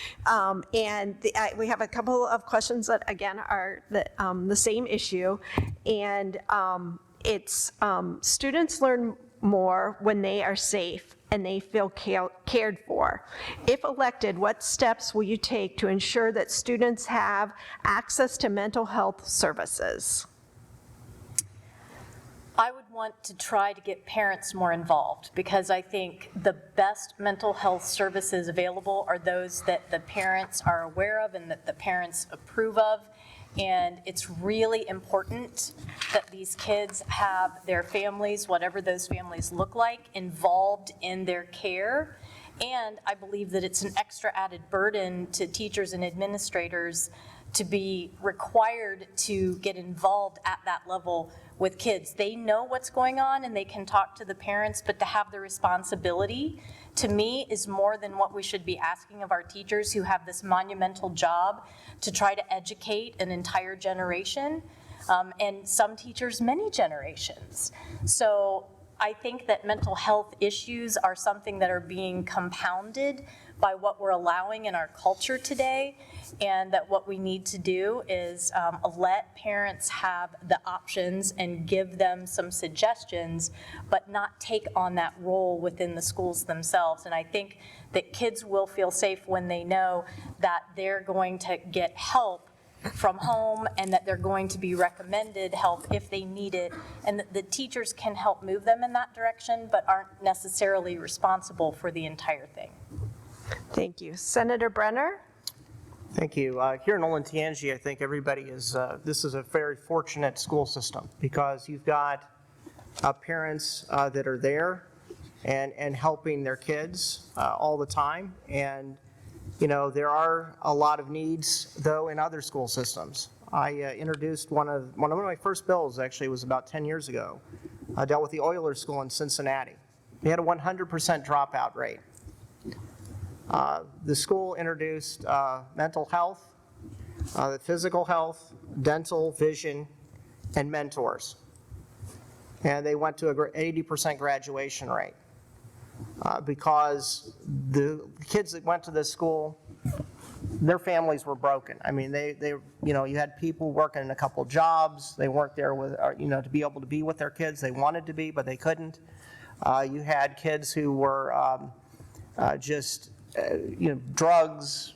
We have a couple of questions that, again, are the same issue. And it's students learn more when they are safe and they feel cared for. If elected, what steps will you take to ensure that students have access to mental health services? I would want to try to get parents more involved because I think the best mental health services available are those that the parents are aware of and that the parents approve of. And it's really important that these kids have their families, whatever those families look like, involved in their care. And I believe that it's an extra added burden to teachers and administrators to be required to get involved at that level with kids. They know what's going on and they can talk to the parents, but to have the responsibility, to me, is more than what we should be asking of our teachers who have this monumental job to try to educate an entire generation, and some teachers, many generations. So I think that mental health issues are something that are being compounded by what we're allowing in our culture today, and that what we need to do is let parents have the options and give them some suggestions, but not take on that role within the schools themselves. And I think that kids will feel safe when they know that they're going to get help from home and that they're going to be recommended help if they need it, and that the teachers can help move them in that direction, but aren't necessarily responsible for the entire thing. Thank you. Senator Brenner? Thank you. Here in Olentangy, I think everybody is, this is a very fortunate school system because you've got parents that are there and helping their kids all the time. And, you know, there are a lot of needs, though, in other school systems. I introduced one of my first bills, actually, was about 10 years ago. I dealt with the Oilers School in Cincinnati. They had a 100% dropout rate. The school introduced mental health, physical health, dental, vision, and mentors. And they went to an 80% graduation rate because the kids that went to this school, their families were broken. I mean, they you know, you had people working in a couple jobs. They weren't there with, you know, to be able to be with their kids. They wanted to be, but they couldn't. You had kids who were just you know, drugs,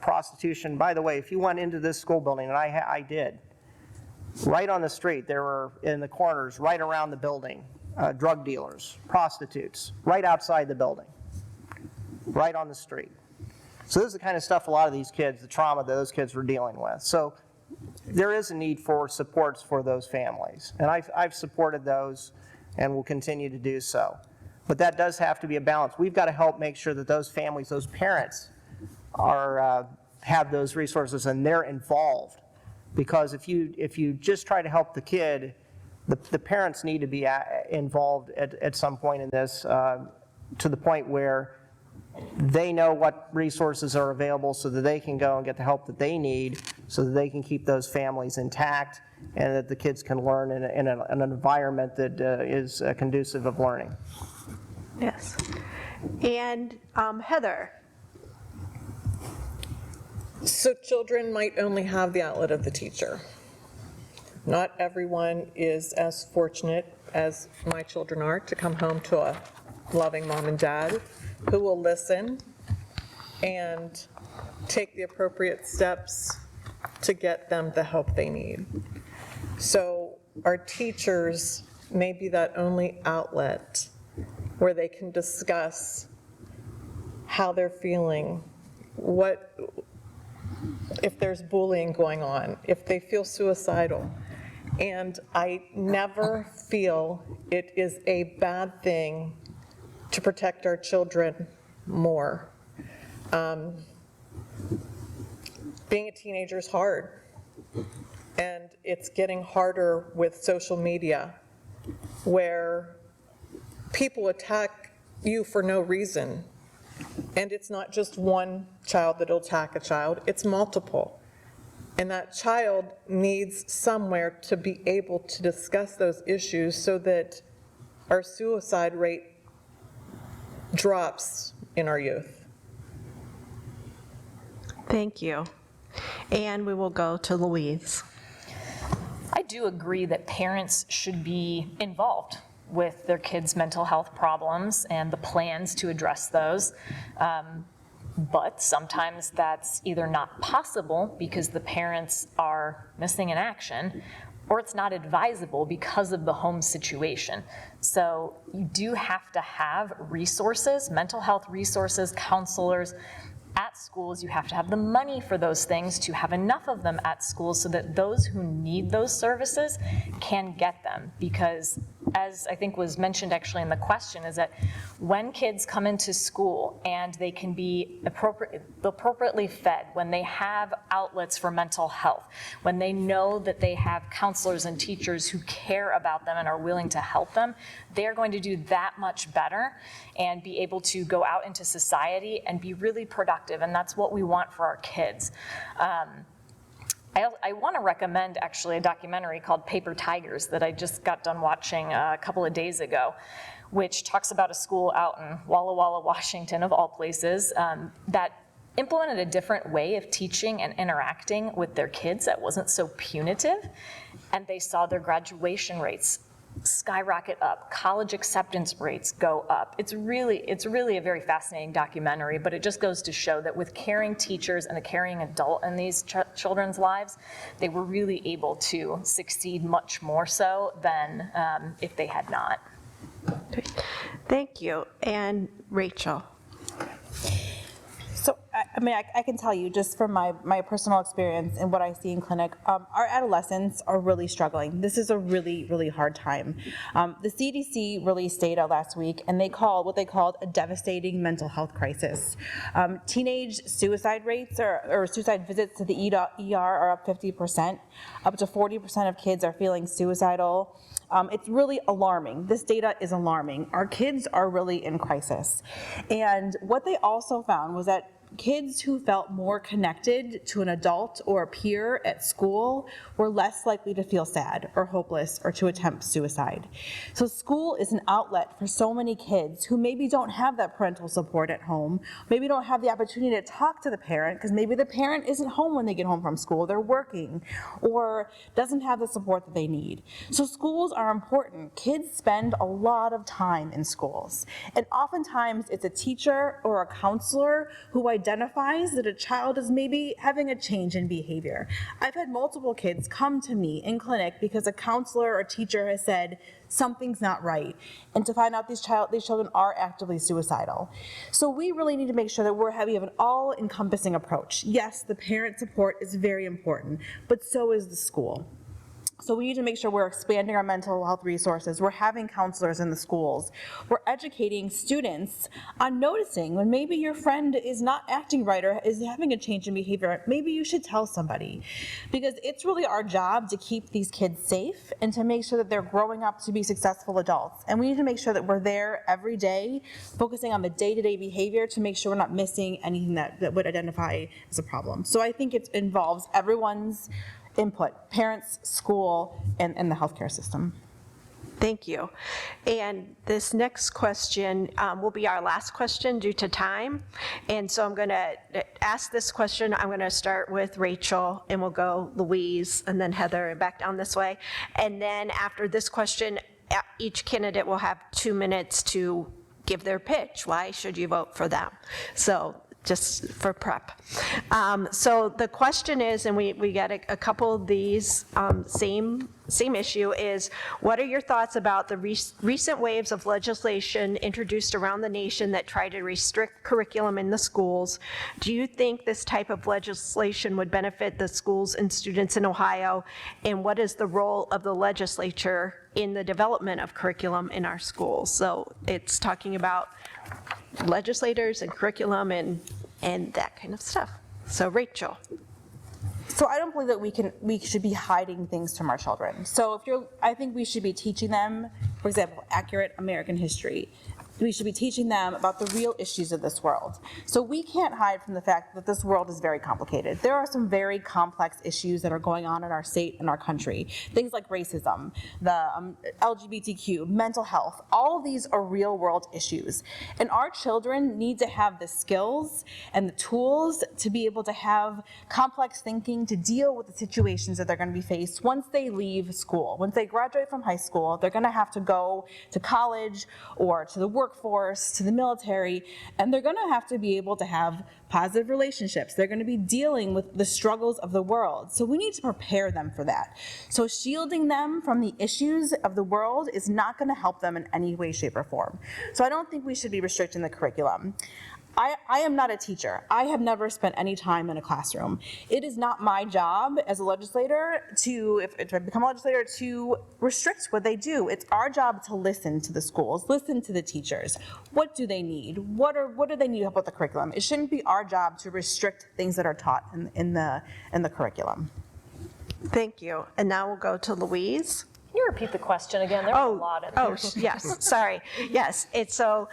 prostitution. By the way, if you went into this school building, and I did, right on the street, there were, in the corners, right around the building, drug dealers, prostitutes, right outside the building, right on the street. So this is the kind of stuff a lot of these kids, the trauma that those kids were dealing with. So there is a need for supports for those families. And I've supported those and will continue to do so. But that does have to be a balance. We've got to help make sure that those families, those parents, are have those resources and they're involved. Because if you just try to help the kid, the parents need to be involved at some point in this, to the point where they know what resources are available so that they can go and get the help that they need so that they can keep those families intact and that the kids can learn in an environment that is conducive of learning. Yes. And Heather? So children might only have the outlet of the teacher. Not everyone is as fortunate as my children are to come home to a loving mom and dad who will listen and take the appropriate steps to get them the help they need. So our teachers may be that only outlet where they can discuss how they're feeling, what if there's bullying going on, if they feel suicidal. And I never feel it is a bad thing to protect our children more. Being a teenager is hard, and it's getting harder with social media, where people attack you for no reason. And it's not just one child that'll attack a child, it's multiple. And that child needs somewhere to be able to discuss those issues so that our suicide rate drops in our youth. Thank you. And we will go to Louise. I do agree that parents should be involved with their kids' mental health problems and the plans to address those. But sometimes that's either not possible because the parents are missing in action, or it's not advisable because of the home situation. So you do have to have resources, mental health resources, counselors at schools. You have to have the money for those things, to have enough of them at schools so that those who need those services can get them. Because as I think was mentioned actually in the question, is that when kids come into school and they can be appropriately fed, when they have outlets for mental health, when they know that they have counselors and teachers who care about them and are willing to help them, they're going to do that much better and be able to go out into society and be really productive. And that's what we want for our kids. I want to recommend actually a documentary called Paper Tigers that I just got done watching a couple of days ago, which talks about a school out in Walla Walla, Washington, of all places, that implemented a different way of teaching and interacting with their kids that wasn't so punitive, and they saw their graduation rates skyrocket up, college acceptance rates go up. It's really a very fascinating documentary, but it just goes to show that with caring teachers and a caring adult in these children's lives, they were really able to succeed much more so than if they had not. Thank you. And Rachel? So, I mean, I can tell you just from my personal experience and what I see in clinic, our adolescents are really struggling. This is a really, really hard time. The CDC released data last week, and they called what they called a devastating mental health crisis. Teenage suicide rates or suicide visits to the ER are up 50%. Up to 40% of kids are feeling suicidal. It's really alarming. This data is alarming. Our kids are really in crisis. And what they also found was that kids who felt more connected to an adult or a peer at school were less likely to feel sad or hopeless or to attempt suicide. So school is an outlet for so many kids who maybe don't have that parental support at home, maybe don't have the opportunity to talk to the parent because maybe the parent isn't home when they get home from school, they're working, or doesn't have the support that they need. So schools are important. Kids spend a lot of time in schools, and oftentimes it's a teacher or a counselor who identifies that a child is maybe having a change in behavior. I've had multiple kids come to me in clinic because a counselor or teacher has said something's not right, and to find out these children are actively suicidal. So we really need to make sure that we have an all-encompassing approach. Yes, the parent support is very important, but so is the school. So we need to make sure we're expanding our mental health resources. We're having counselors in the schools. We're educating students on noticing when maybe your friend is not acting right or is having a change in behavior. Maybe you should tell somebody, because it's really our job to keep these kids safe and to make sure that they're growing up to be successful adults. And we need to make sure that we're there every day, focusing on the day-to-day behavior to make sure we're not missing anything that would identify as a problem. So I think it involves everyone's input, parents, school, and the healthcare system. Thank you. And this next question will be our last question due to time. And so I'm going to ask this question. I'm going to start with Rachel, and we'll go Louise, and then Heather, and back down this way. And then after this question, each candidate will have 2 minutes to give their pitch. Why should you vote for them? So just for prep. So the question is, and we got a couple of these, same issue, is what are your thoughts about the recent waves of legislation introduced around the nation that try to restrict curriculum in the schools? Do you think this type of legislation would benefit the schools and students in Ohio? And what is the role of the legislature in the development of curriculum in our schools? So it's talking about legislators and curriculum and that kind of stuff. So Rachel. So I don't believe that we should be hiding things from our children. So I think we should be teaching them, for example, accurate American history. We should be teaching them about the real issues of this world. So we can't hide from the fact that this world is very complicated. There are some very complex issues that are going on in our state and our country. Things like racism, the LGBTQ, mental health, all of these are real world issues. And our children need to have the skills and the tools to be able to have complex thinking to deal with the situations that they're going to be faced once they leave school. Once they graduate from high school, they're going to have to go to college or to the workforce, to the military, and they're going to have to be able to have positive relationships. They're going to be dealing with the struggles of the world. So we need to prepare them for that. So shielding them from the issues of the world is not going to help them in any way, shape, or form. So I don't think we should be restricting the curriculum. I am not a teacher. I have never spent any time in a classroom. It is not my job as a legislator to, if I become a legislator, to restrict what they do. It's our job to listen to the schools, listen to the teachers. What do they need? What do they need help with the curriculum? It shouldn't be our job to restrict things that are taught in the curriculum. Thank you. And now we'll go to Louise. Can you repeat the question again? There was a lot in there. Yes, sorry. Yes, it's so,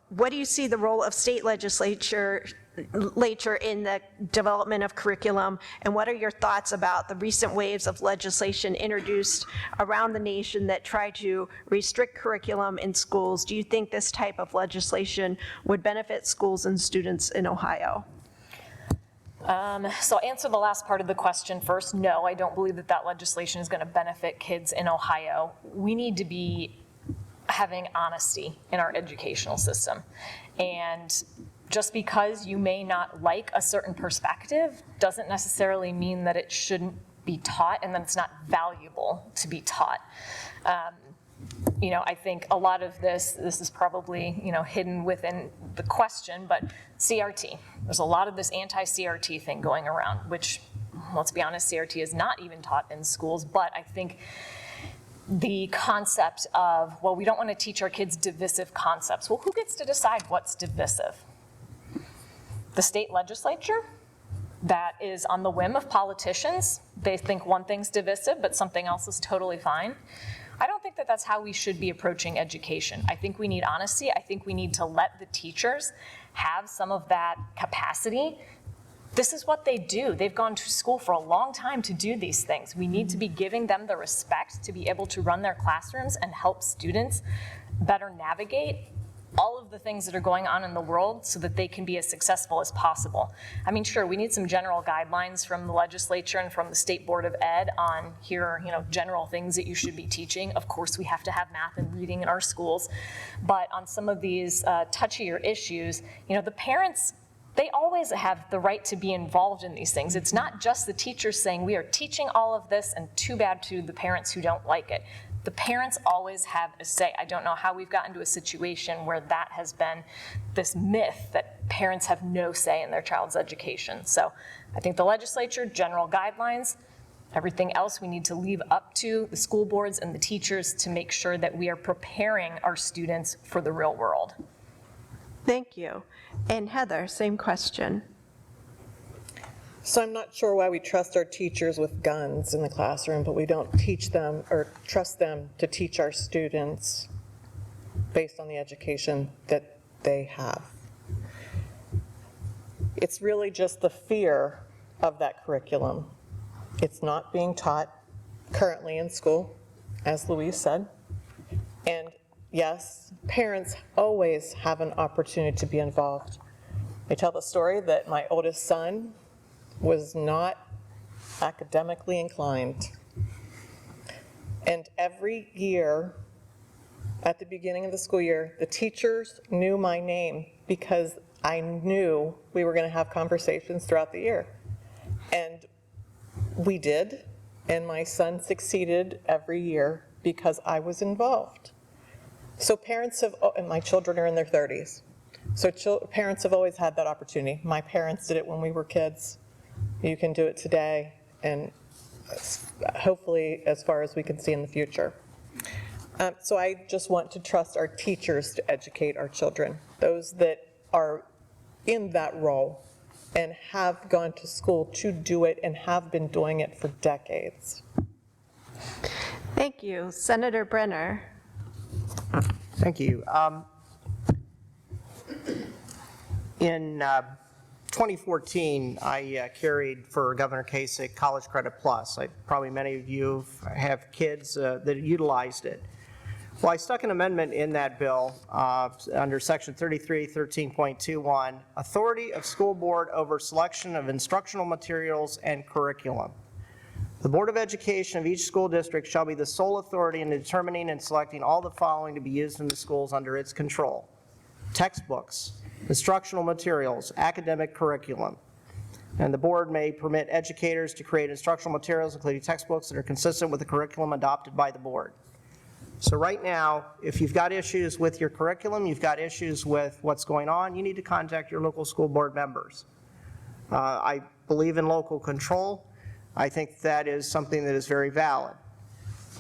what do you see the role of state legislature in the development of curriculum, and what are your thoughts about the recent waves of legislation introduced around the nation that try to restrict curriculum in schools? Do you think this type of legislation would benefit schools and students in Ohio? So I'll answer the last part of the question first. No, I don't believe that that legislation is going to benefit kids in Ohio. We need to be having honesty in our educational system. And just because you may not like a certain perspective doesn't necessarily mean that it shouldn't be taught and that it's not valuable to be taught. I think a lot of this is probably, hidden within the question, but CRT. There's a lot of this anti-CRT thing going around, which, let's be honest, CRT is not even taught in schools, but I think the concept of, well, we don't want to teach our kids divisive concepts. Well, who gets to decide what's divisive? The state legislature? That is on the whim of politicians. They think one thing's divisive, but something else is totally fine. I don't think that that's how we should be approaching education. I think we need honesty. I think we need to let the teachers have some of that capacity. This is what they do. They've gone to school for a long time to do these things. We need to be giving them the respect to be able to run their classrooms and help students better navigate all of the things that are going on in the world so that they can be as successful as possible. I mean, sure, we need some general guidelines from the legislature and from the State Board of Ed on here are, general things that you should be teaching. Of course, we have to have math and reading in our schools. But on some of these touchier issues, the parents, they always have the right to be involved in these things. It's not just the teachers saying, we are teaching all of this, and too bad to the parents who don't like it. The parents always have a say. I don't know how we've gotten to a situation where that has been this myth that parents have no say in their child's education. So I think the legislature, general guidelines, everything else we need to leave up to the school boards and the teachers to make sure that we are preparing our students for the real world. Thank you. And Heather, same question. So I'm not sure why we trust our teachers with guns in the classroom, but we don't teach them or trust them to teach our students based on the education that they have. It's really just the fear of that curriculum. It's not being taught currently in school, as Louise said. And yes, parents always have an opportunity to be involved. I tell the story that my oldest son was not academically inclined. And every year, at the beginning of the school year, the teachers knew my name because I knew we were going to have conversations throughout the year. And we did, and my son succeeded every year because I was involved. So parents have, and my children are in their 30s, so parents have always had that opportunity. My parents did it when we were kids. You can do it today, and hopefully as far as we can see in the future. So I just want to trust our teachers to educate our children, those that are in that role and have gone to school to do it and have been doing it for decades. Thank you. Senator Brenner. Thank you. In 2014, I carried for Governor Kasich College Credit Plus. Probably many of you have kids that utilized it. Well, I stuck an amendment in that bill under section 3313.21, authority of school board over selection of instructional materials and curriculum. The Board of Education of each school district shall be the sole authority in determining and selecting all the following to be used in the schools under its control: textbooks, instructional materials, academic curriculum. And the board may permit educators to create instructional materials, including textbooks, that are consistent with the curriculum adopted by the board. So right now, if you've got issues with your curriculum, you've got issues with what's going on, you need to contact your local school board members. I believe in local control. I think that is something that is very valid.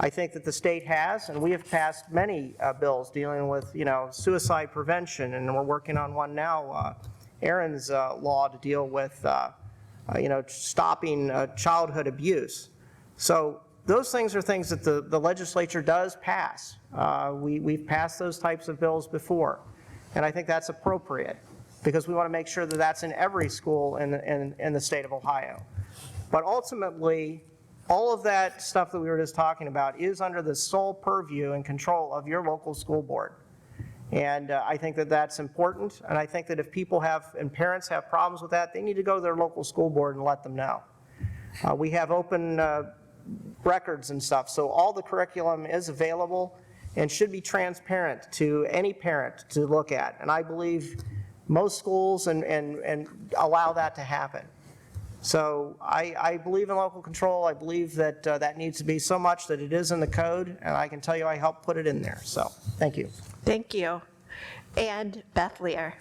I think that the state has, and we have passed many bills dealing with, suicide prevention, and we're working on one now, Aaron's law to deal with, stopping childhood abuse. So those things are things that the legislature does pass. We've passed those types of bills before, and I think that's appropriate because we want to make sure that that's in every school in the state of Ohio. But ultimately, all of that stuff that we were just talking about is under the sole purview and control of your local school board. And I think that that's important, and I think that if people have, and parents have problems with that, they need to go to their local school board and let them know. We have open records and stuff, so all the curriculum is available and should be transparent to any parent to look at. And I believe most schools and allow that to happen. So I believe in local control. I believe that that needs to be so much that it is in the code, and I can tell you I helped put it in there. So thank you. Thank you. And Beth Lear.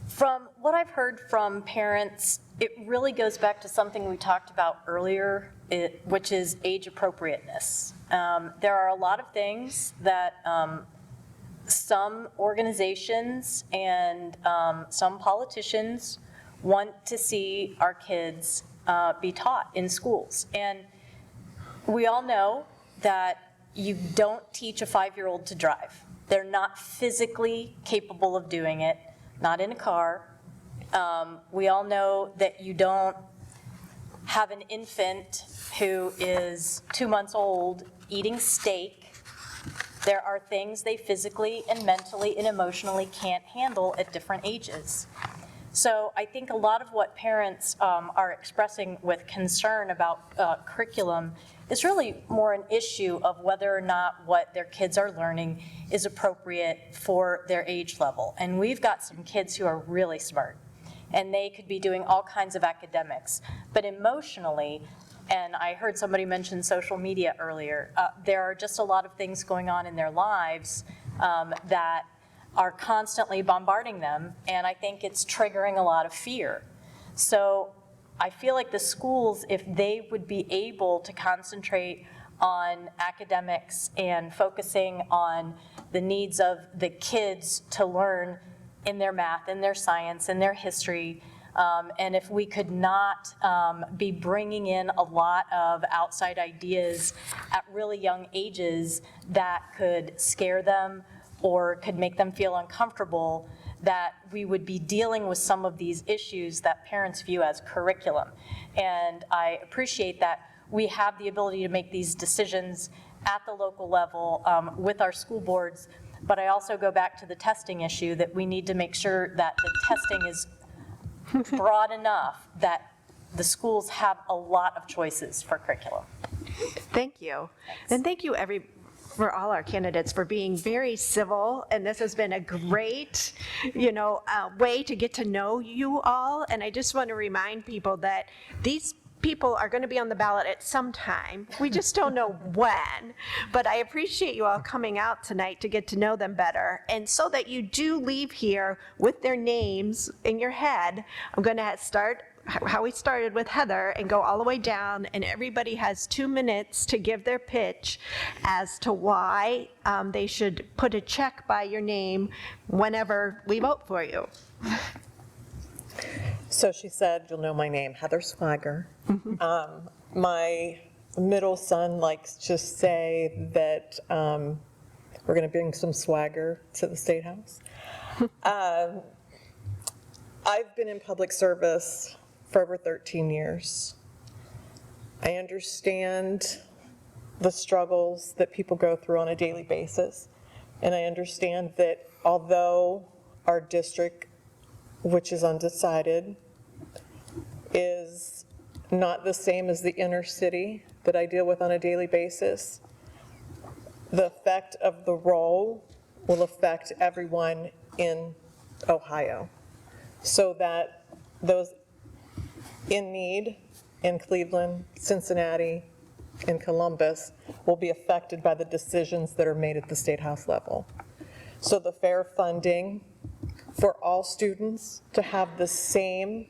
From what I've heard from parents, it really goes back to something we talked about earlier, which is age appropriateness. There are a lot of things that some organizations and some politicians want to see our kids be taught in schools. And we all know that you don't teach a 5-year-old to drive. They're not physically capable of doing it, not in a car. We all know that you don't have an infant who is 2 months old eating steak. There are things they physically and mentally and emotionally can't handle at different ages. So I think a lot of what parents are expressing with concern about curriculum is really more an issue of whether or not what their kids are learning is appropriate for their age level. And we've got some kids who are really smart, and they could be doing all kinds of academics, but emotionally, and I heard somebody mention social media earlier, there are just a lot of things going on in their lives that are constantly bombarding them, and I think it's triggering a lot of fear. So I feel like the schools, if they would be able to concentrate on academics and focusing on the needs of the kids to learn in their math, in their science, in their history, and if we could not be bringing in a lot of outside ideas at really young ages that could scare them or could make them feel uncomfortable, that we would be dealing with some of these issues that parents view as curriculum. And I appreciate that we have the ability to make these decisions at the local level with our school boards, but I also go back to the testing issue, that we need to make sure that the testing is broad enough that the schools have a lot of choices for curriculum. Thank you. And thank you for all our candidates for being very civil, and this has been a great, way to get to know you all. And I just want to remind people that these people are going to be on the ballot at some time. We just don't know when. But I appreciate you all coming out tonight to get to know them better. And so that you do leave here with their names in your head, I'm going to start how we started with Heather and go all the way down, and everybody has 2 minutes to give their pitch as to why they should put a check by your name whenever we vote for you. So she said, you'll know my name, Heather Swagger. My middle son likes to say that we're going to bring some swagger to the State House. I've been in public service for over 13 years. I understand the struggles that people go through on a daily basis, and I understand that although our district, which is undecided, is not the same as the inner city that I deal with on a daily basis. The effect of the role will affect everyone in Ohio, so that those in need in Cleveland, Cincinnati, and Columbus will be affected by the decisions that are made at the State House level. So the fair funding for all students to have the same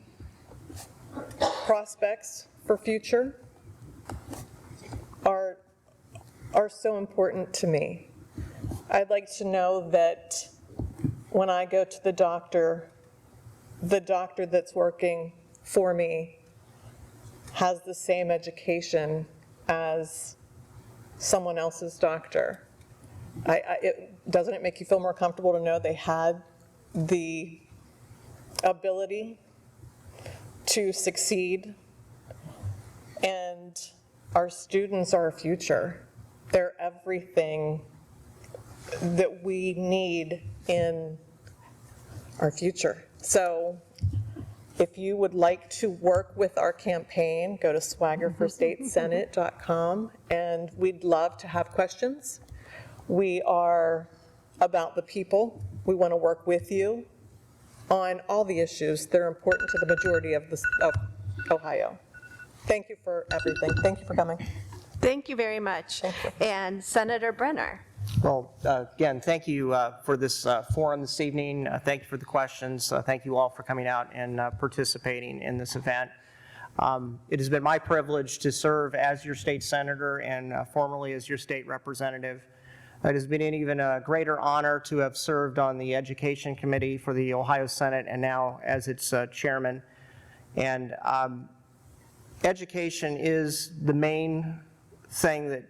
prospects for future are so important to me. I'd like to know that when I go to the doctor that's working for me has the same education as someone else's doctor. Doesn't it make you feel more comfortable to know they had the ability to succeed? And our students are our future. They're everything that we need in our future. So if you would like to work with our campaign, go to swaggerforstatesenate.com, and we'd love to have questions. We are about the people. We want to work with you on all the issues that are important to the majority of Ohio. Thank you for everything. Thank you for coming. Thank you very much. Thank you. And Senator Brenner. Well, again, thank you for this forum this evening. Thank you for the questions. Thank you all for coming out and participating in this event. It has been my privilege to serve as your state senator and formerly as your state representative. It has been an even greater honor to have served on the Education Committee for the Ohio Senate and now as its chairman. And education is the main thing that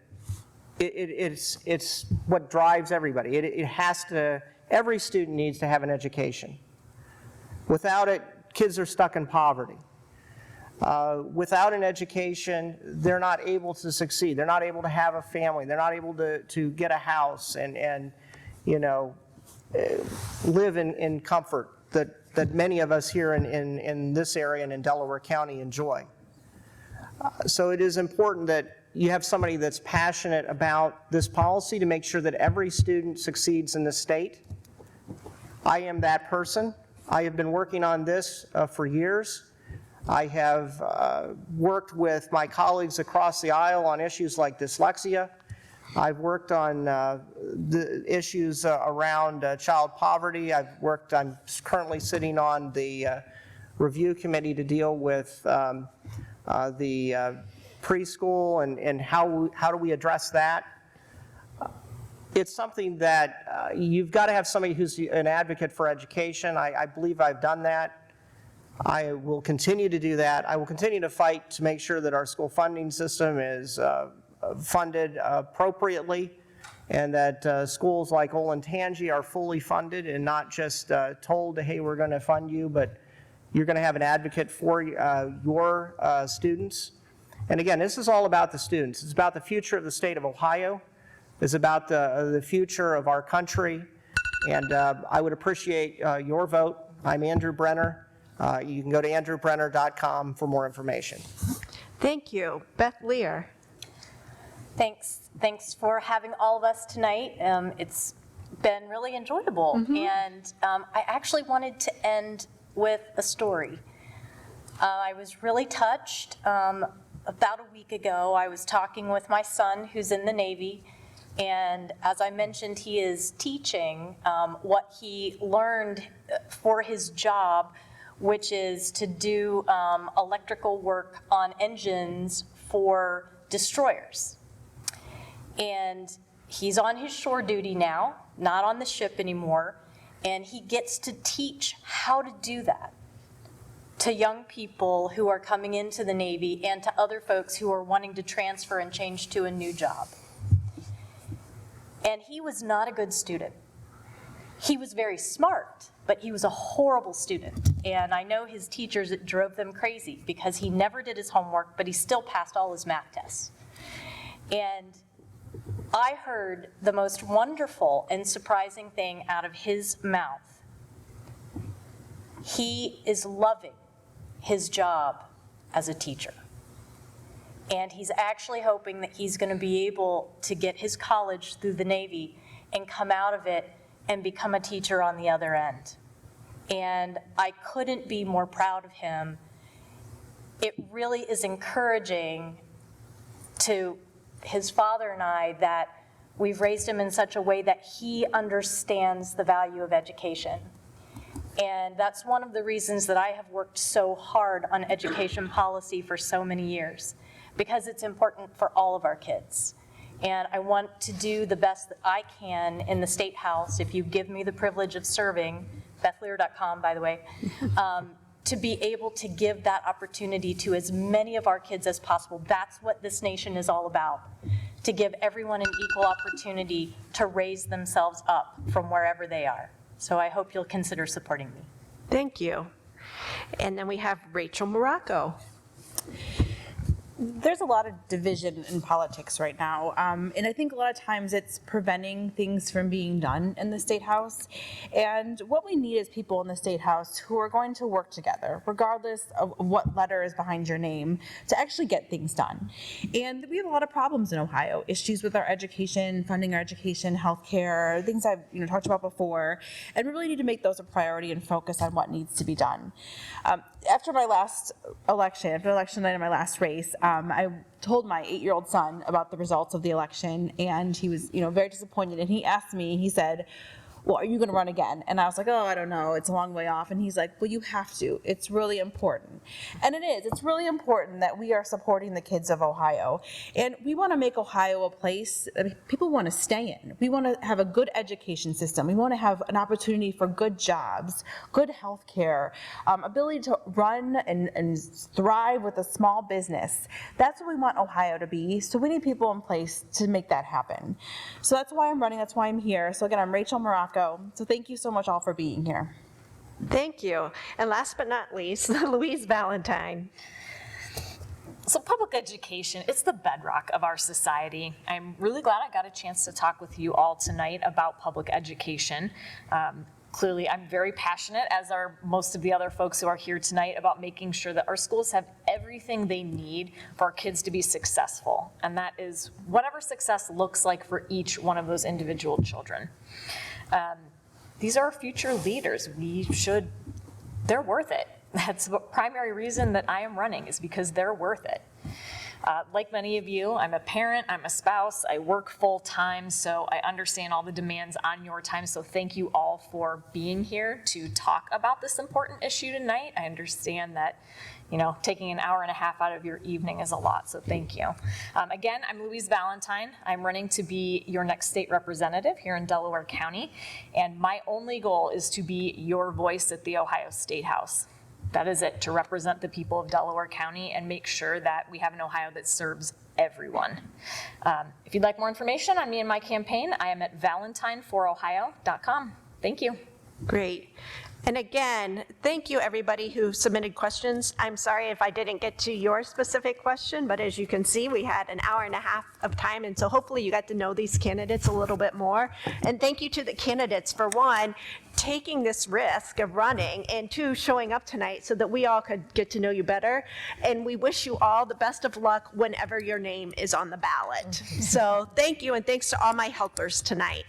it's what drives everybody. It has to, every student needs to have an education. Without it, kids are stuck in poverty. Without an education, they're not able to succeed. They're not able to have a family. They're not able to get a house and you know, live in comfort that many of us here in this area and in Delaware County enjoy. So it is important that you have somebody that's passionate about this policy to make sure that every student succeeds in the state. I am that person. I have been working on this for years. I have worked with my colleagues across the aisle on issues like dyslexia. I've worked on the issues around child poverty. I'm currently sitting on the review committee to deal with the preschool and how do we address that. It's something that you've got to have somebody who's an advocate for education. I believe I've done that. I will continue to do that. I will continue to fight to make sure that our school funding system is funded appropriately and that schools like Olentangy are fully funded and not just told, hey, we're going to fund you, but you're going to have an advocate for your students. And again, this is all about the students. It's about the future of the state of Ohio. It's about the future of our country. And I would appreciate your vote. I'm Andrew Brenner. You can go to andrewbrenner.com for more information. Thank you. Beth Lear. Thanks for having all of us tonight. It's been really enjoyable. And I actually wanted to end with a story. I was really touched. About a week ago, I was talking with my son who's in the Navy, and as I mentioned, he is teaching what he learned for his job, which is to do electrical work on engines for destroyers. And he's on his shore duty now, not on the ship anymore, and he gets to teach how to do that to young people who are coming into the Navy and to other folks who are wanting to transfer and change to a new job. And he was not a good student. He was very smart, but he was a horrible student. And I know his teachers, it drove them crazy because he never did his homework, but he still passed all his math tests. And I heard the most wonderful and surprising thing out of his mouth. He is loving his job as a teacher. And he's actually hoping that he's going to be able to get his college through the Navy and come out of it and become a teacher on the other end. And I couldn't be more proud of him. It really is encouraging to his father and I that we've raised him in such a way that he understands the value of education. And that's one of the reasons that I have worked so hard on education policy for so many years, because it's important for all of our kids. And I want to do the best that I can in the State House, if you give me the privilege of serving, BethLear.com, by the way, to be able to give that opportunity to as many of our kids as possible. That's what this nation is all about, to give everyone an equal opportunity to raise themselves up from wherever they are. So I hope you'll consider supporting me. Thank you. And then we have Rachel Morocco. There's a lot of division in politics right now, and I think a lot of times it's preventing things from being done in the State House. And what we need is people in the State House who are going to work together, regardless of what letter is behind your name, to actually get things done. And we have a lot of problems in Ohio, issues with our education, funding our education, healthcare, things I've talked about before, and we really need to make those a priority and focus on what needs to be done. After my last election, after election night of my last race, I told my 8-year-old son about the results of the election, and he was, very disappointed. And he asked me, he said, well, are you going to run again? And I was like, oh, I don't know. It's a long way off. And he's like, well, you have to. It's really important. And it is. It's really important that we are supporting the kids of Ohio. And we want to make Ohio a place that people want to stay in. We want to have a good education system. We want to have an opportunity for good jobs, good health care, ability to run and thrive with a small business. That's what we want Ohio to be. So we need people in place to make that happen. So that's why I'm running. That's why I'm here. So again, I'm Rachel Morocco. So thank you so much all for being here. Thank you. And last but not least, Louise Valentine. So public education, it's the bedrock of our society. I'm really glad I got a chance to talk with you all tonight about public education. Clearly, I'm very passionate, as are most of the other folks who are here tonight, about making sure that our schools have everything they need for our kids to be successful. And that is whatever success looks like for each one of those individual children. These are our future leaders. They're worth it. That's the primary reason that I am running, is because they're worth it. Like many of you, I'm a parent, I'm a spouse, I work full time, so I understand all the demands on your time. So thank you all for being here to talk about this important issue tonight. I understand that, taking an hour and a half out of your evening is a lot, so thank you. Again, I'm Louise Valentine. I'm running to be your next state representative here in Delaware County, and my only goal is to be your voice at the Ohio State House. That is it, to represent the people of Delaware County and make sure that we have an Ohio that serves everyone. If you'd like more information on me and my campaign, I am at valentineforohio.com. Thank you. Great. And again, thank you everybody who submitted questions. I'm sorry if I didn't get to your specific question, but as you can see, we had an hour and a half of time, and so hopefully you got to know these candidates a little bit more. And thank you to the candidates for, one, taking this risk of running, and two, showing up tonight so that we all could get to know you better. And we wish you all the best of luck whenever your name is on the ballot. So thank you, and thanks to all my helpers tonight.